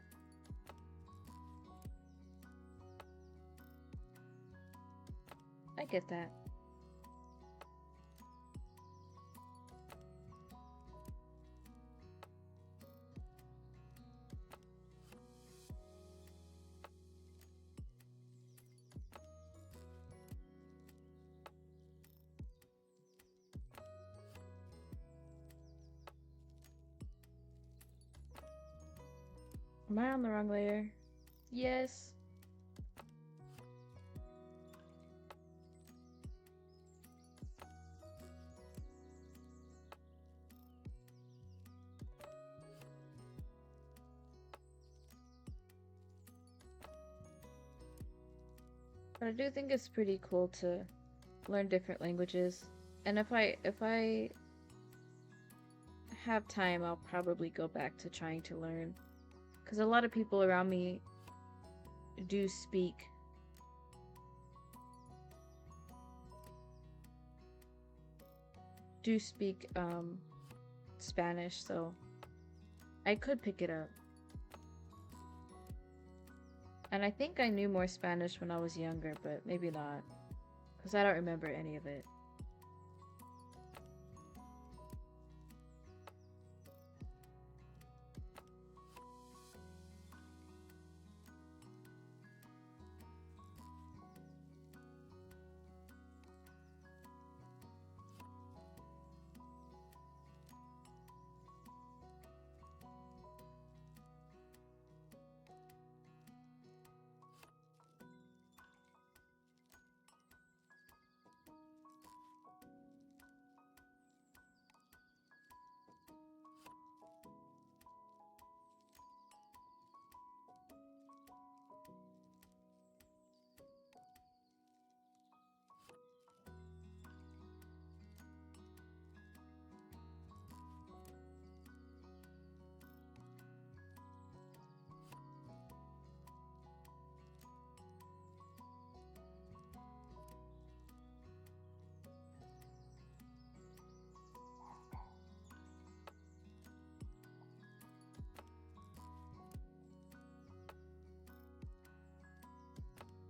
I get that. Am I on the wrong layer? Yes. But I do think it's pretty cool to learn different languages. And if I have time, I'll probably go back to trying to learn. Because a lot of people around me do speak Spanish, so I could pick it up. And I think I knew more Spanish when I was younger, but maybe not. Because I don't remember any of it.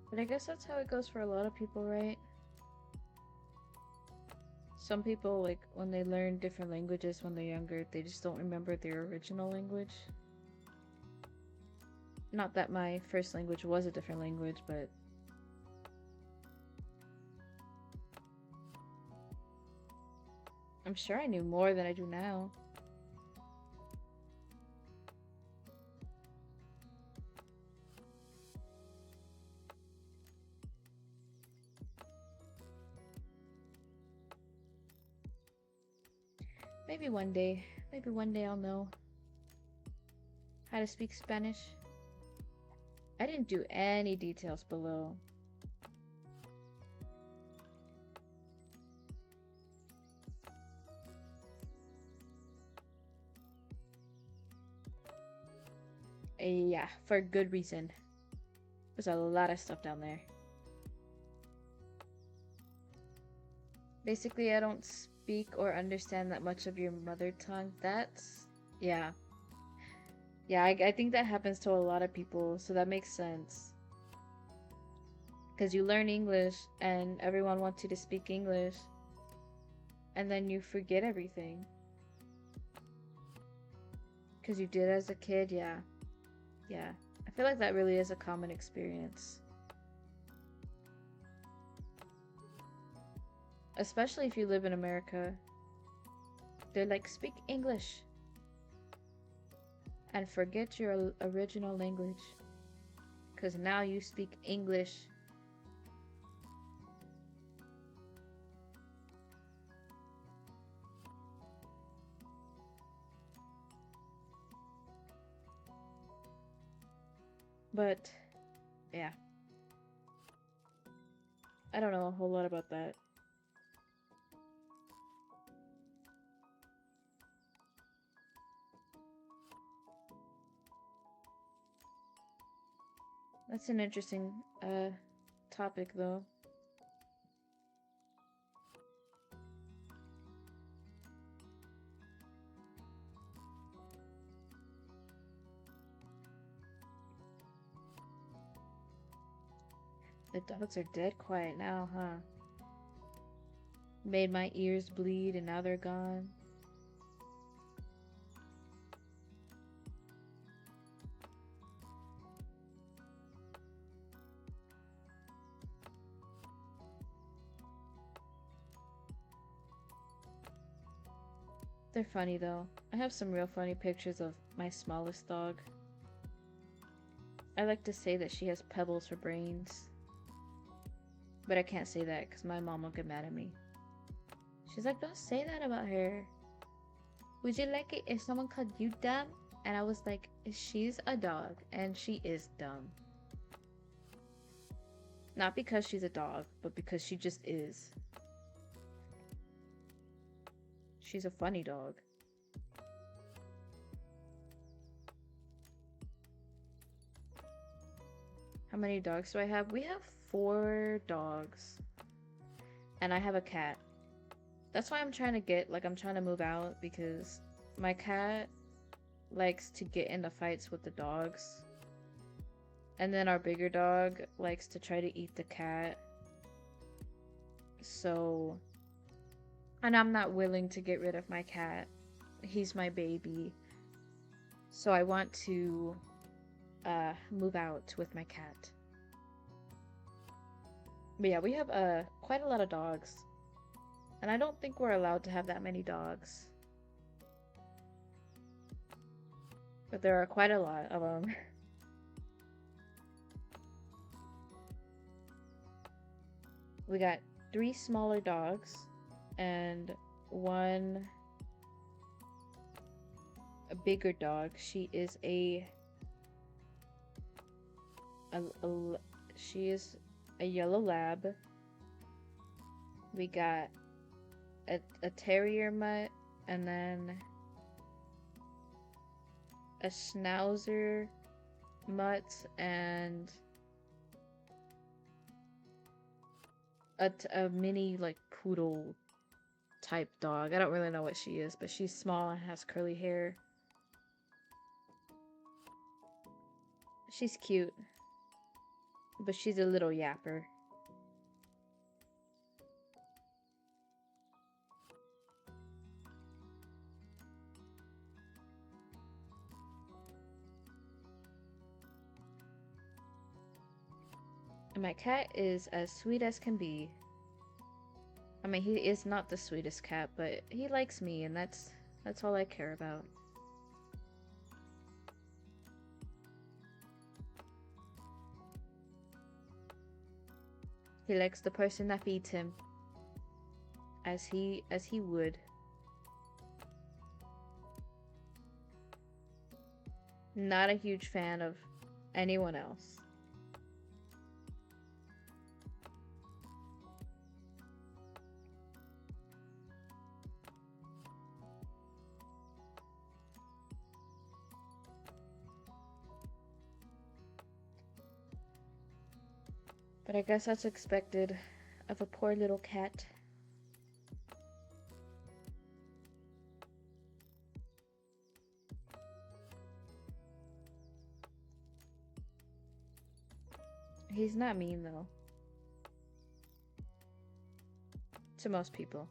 But I guess that's how it goes for a lot of people, right? Some people, like, when they learn different languages when they're younger, they just don't remember their original language. Not that my first language was a different language, but I'm sure I knew more than I do now. Maybe one day. Maybe one day I'll know how to speak Spanish. I didn't do any details below. Yeah, for a good reason. There's a lot of stuff down there. Basically, I don't speak or understand that much of your mother tongue. That's... yeah. Yeah, I think that happens to a lot of people, so that makes sense. Because you learn English, and everyone wants you to speak English, and then you forget everything. Because you did as a kid, yeah. Yeah. I feel like that really is a common experience. Especially if you live in America. They're like, speak English. And forget your original language. Because now you speak English. But, yeah. I don't know a whole lot about that. That's an interesting topic, though. The dogs are dead quiet now, huh? Made my ears bleed and now they're gone. They're funny though. I have some real funny pictures of my smallest dog. I like to say that she has pebbles for brains. But I can't say that because my mom will get mad at me. She's like, don't say that about her. Would you like it if someone called you dumb? And I was like, she's a dog and she is dumb. Not because she's a dog, but because she just is. She's a funny dog. How many dogs do I have? We have 4 dogs. And I have a cat. That's why I'm trying to get, like, I'm trying to move out because my cat likes to get into fights with the dogs. And then our bigger dog likes to try to eat the cat. So, and I'm not willing to get rid of my cat. He's my baby. So I want to move out with my cat. But yeah, we have quite a lot of dogs. And I don't think we're allowed to have that many dogs. But there are quite a lot of them. We got 3 smaller dogs and 1 a bigger dog. She is she is a yellow lab. We got a terrier mutt and then a schnauzer mutt and a mini like poodle type dog. I don't really know what she is, but she's small and has curly hair. She's cute. But she's a little yapper. And my cat is as sweet as can be. I mean, he is not the sweetest cat, but he likes me, and that's all I care about. He likes the person that feeds him, as he would. Not a huge fan of anyone else. But I guess that's expected of a poor little cat. He's not mean though. To most people.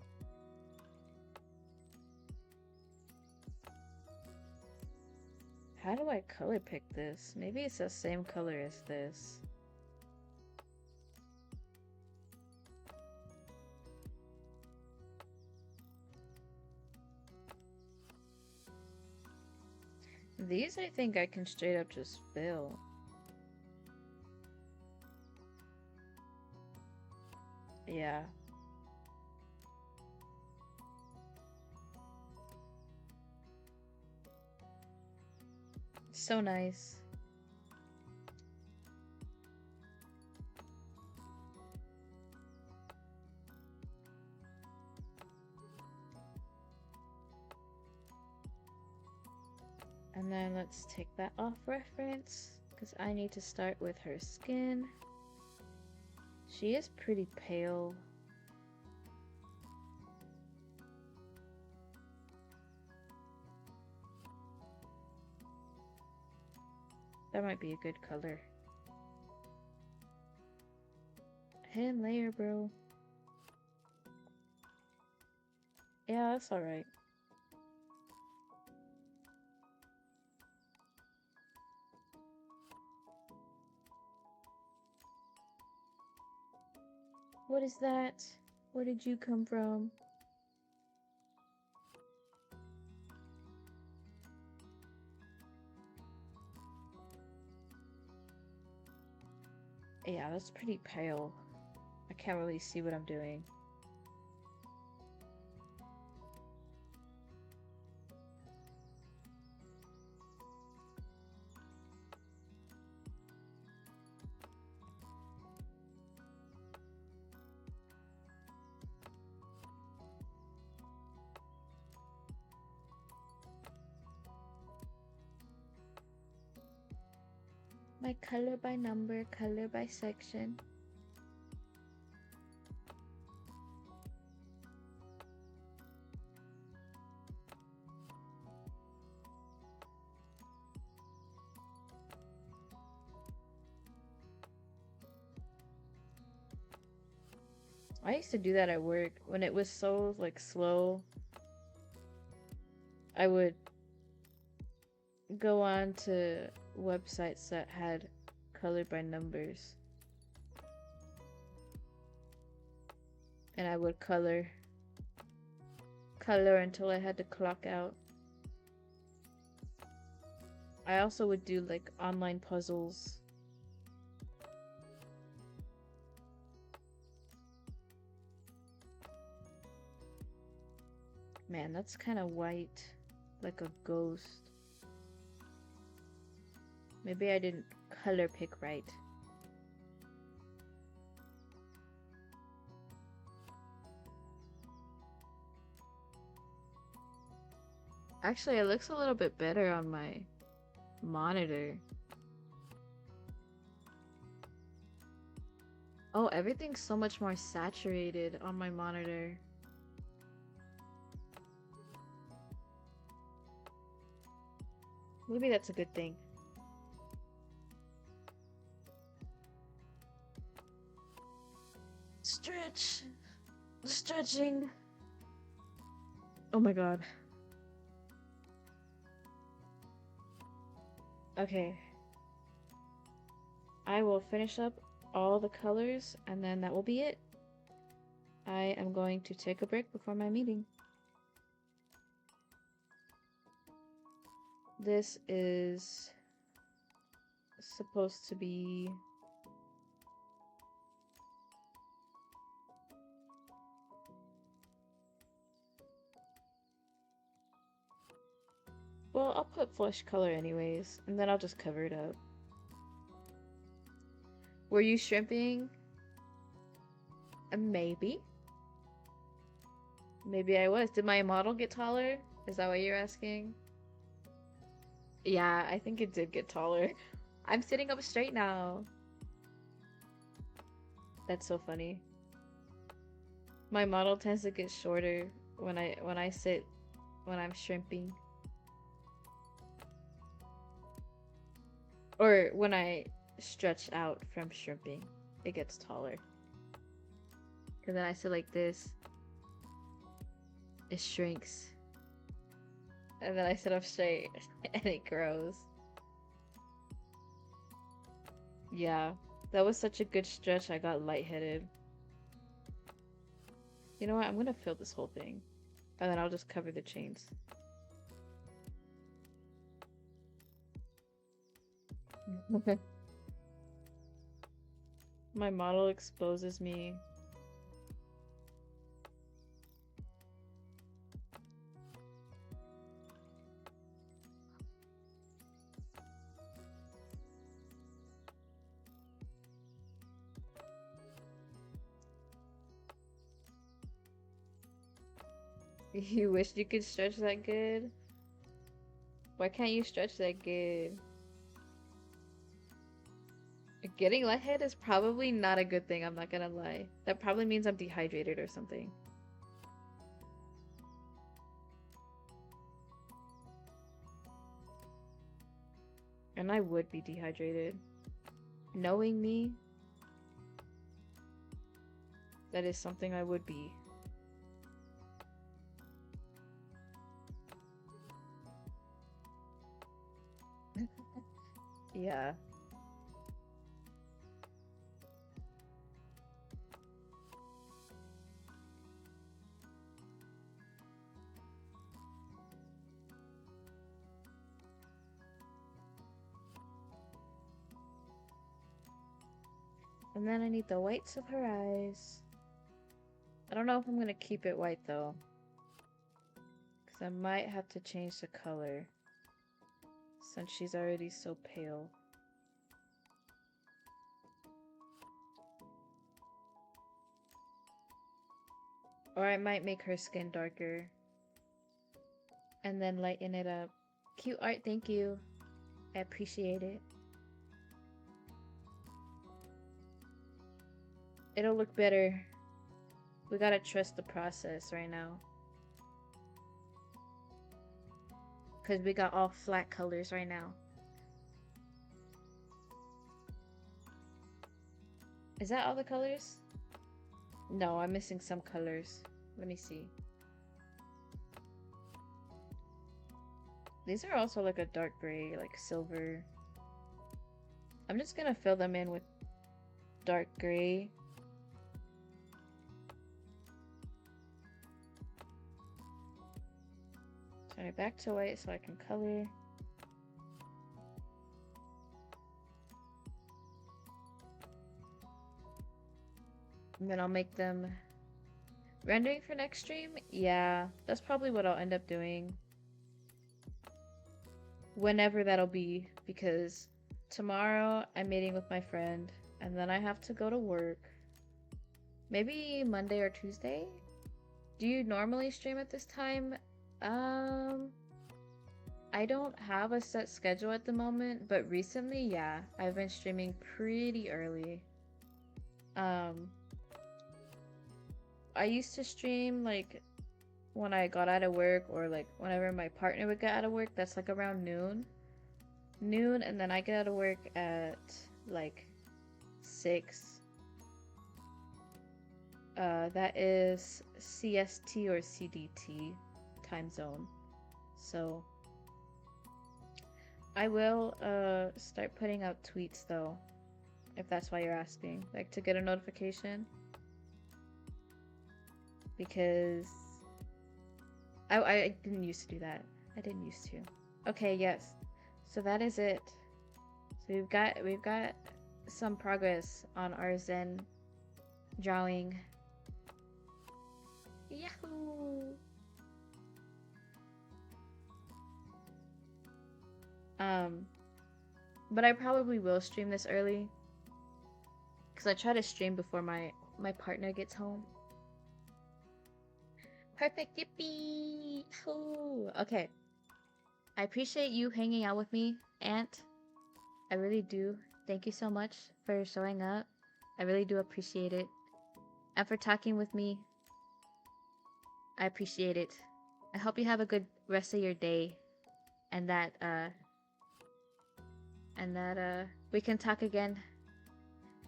How do I color pick this? Maybe it's the same color as this. These I think I can straight up just fill. Yeah. So nice. And then let's take that off reference, because I need to start with her skin. She is pretty pale. That might be a good color. Hidden layer, bro. Yeah, that's alright. What is that? Where did you come from? Yeah, that's pretty pale. I can't really see what I'm doing. My color by number, color by section. I used to do that at work when it was so like slow. I would go on to websites that had color by numbers. And I would color until I had to clock out. I also would do like online puzzles. Man, that's kind of white, like a ghost. Maybe I didn't color pick right. Actually, it looks a little bit better on my monitor. Oh, everything's so much more saturated on my monitor. Maybe that's a good thing. Stretch. Stretching. Oh my god. Okay. I will finish up all the colors and then that will be it. I am going to take a break before my meeting. This is supposed to be well, I'll put flesh color anyways, and then I'll just cover it up. Were you shrimping? Maybe. Maybe I was. Did my model get taller? Is that what you're asking? Yeah, I think it did get taller. I'm sitting up straight now. That's so funny. My model tends to get shorter when I sit when I'm shrimping. Or when I stretch out from shrimping, it gets taller. And then I sit like this, it shrinks. And then I sit up straight and it grows. Yeah, that was such a good stretch, I got lightheaded. You know what? I'm gonna fill this whole thing. And then I'll just cover the chains. My model exposes me. You wish you could stretch that good? Why can't you stretch that good? Getting lightheaded is probably not a good thing, I'm not gonna lie. That probably means I'm dehydrated or something. And I would be dehydrated. Knowing me, that is something I would be. Yeah. And then I need the whites of her eyes. I don't know if I'm gonna keep it white though. Because I might have to change the color. Since she's already so pale. Or I might make her skin darker. And then lighten it up. Cute art, thank you. I appreciate it. It'll look better. We gotta trust the process right now. Because we got all flat colors right now. Is that all the colors? No, I'm missing some colors. Let me see. These are also like a dark gray, like silver. I'm just gonna fill them in with dark gray. Turn it back to white so I can color. And then I'll make them rendering for next stream. Yeah, that's probably what I'll end up doing. Whenever that'll be, because tomorrow I'm meeting with my friend and then I have to go to work. Maybe Monday or Tuesday? Do you normally stream at this time? I don't have a set schedule at the moment, but recently, yeah, I've been streaming pretty early. I used to stream like when I got out of work or like whenever my partner would get out of work. That's like around noon, and then I get out of work at like 6. That is CST or CDT time zone. So I will start putting out tweets though, if that's why you're asking, like to get a notification. Because I didn't used to do that. I didn't used to. Okay, yes. So that is it. So we've got some progress on our Zen drawing. Yahoo! But I probably will stream this early because I try to stream before my partner gets home. Perfect, yippee! Yahoo! Okay. I appreciate you hanging out with me, Aunt. I really do. Thank you so much for showing up. I really do appreciate it. And for talking with me. I appreciate it. I hope you have a good rest of your day. And that we can talk again.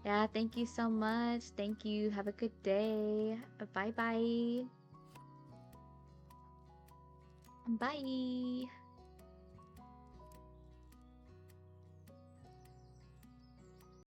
Yeah, thank you so much. Thank you. Have a good day. Bye bye. Bye.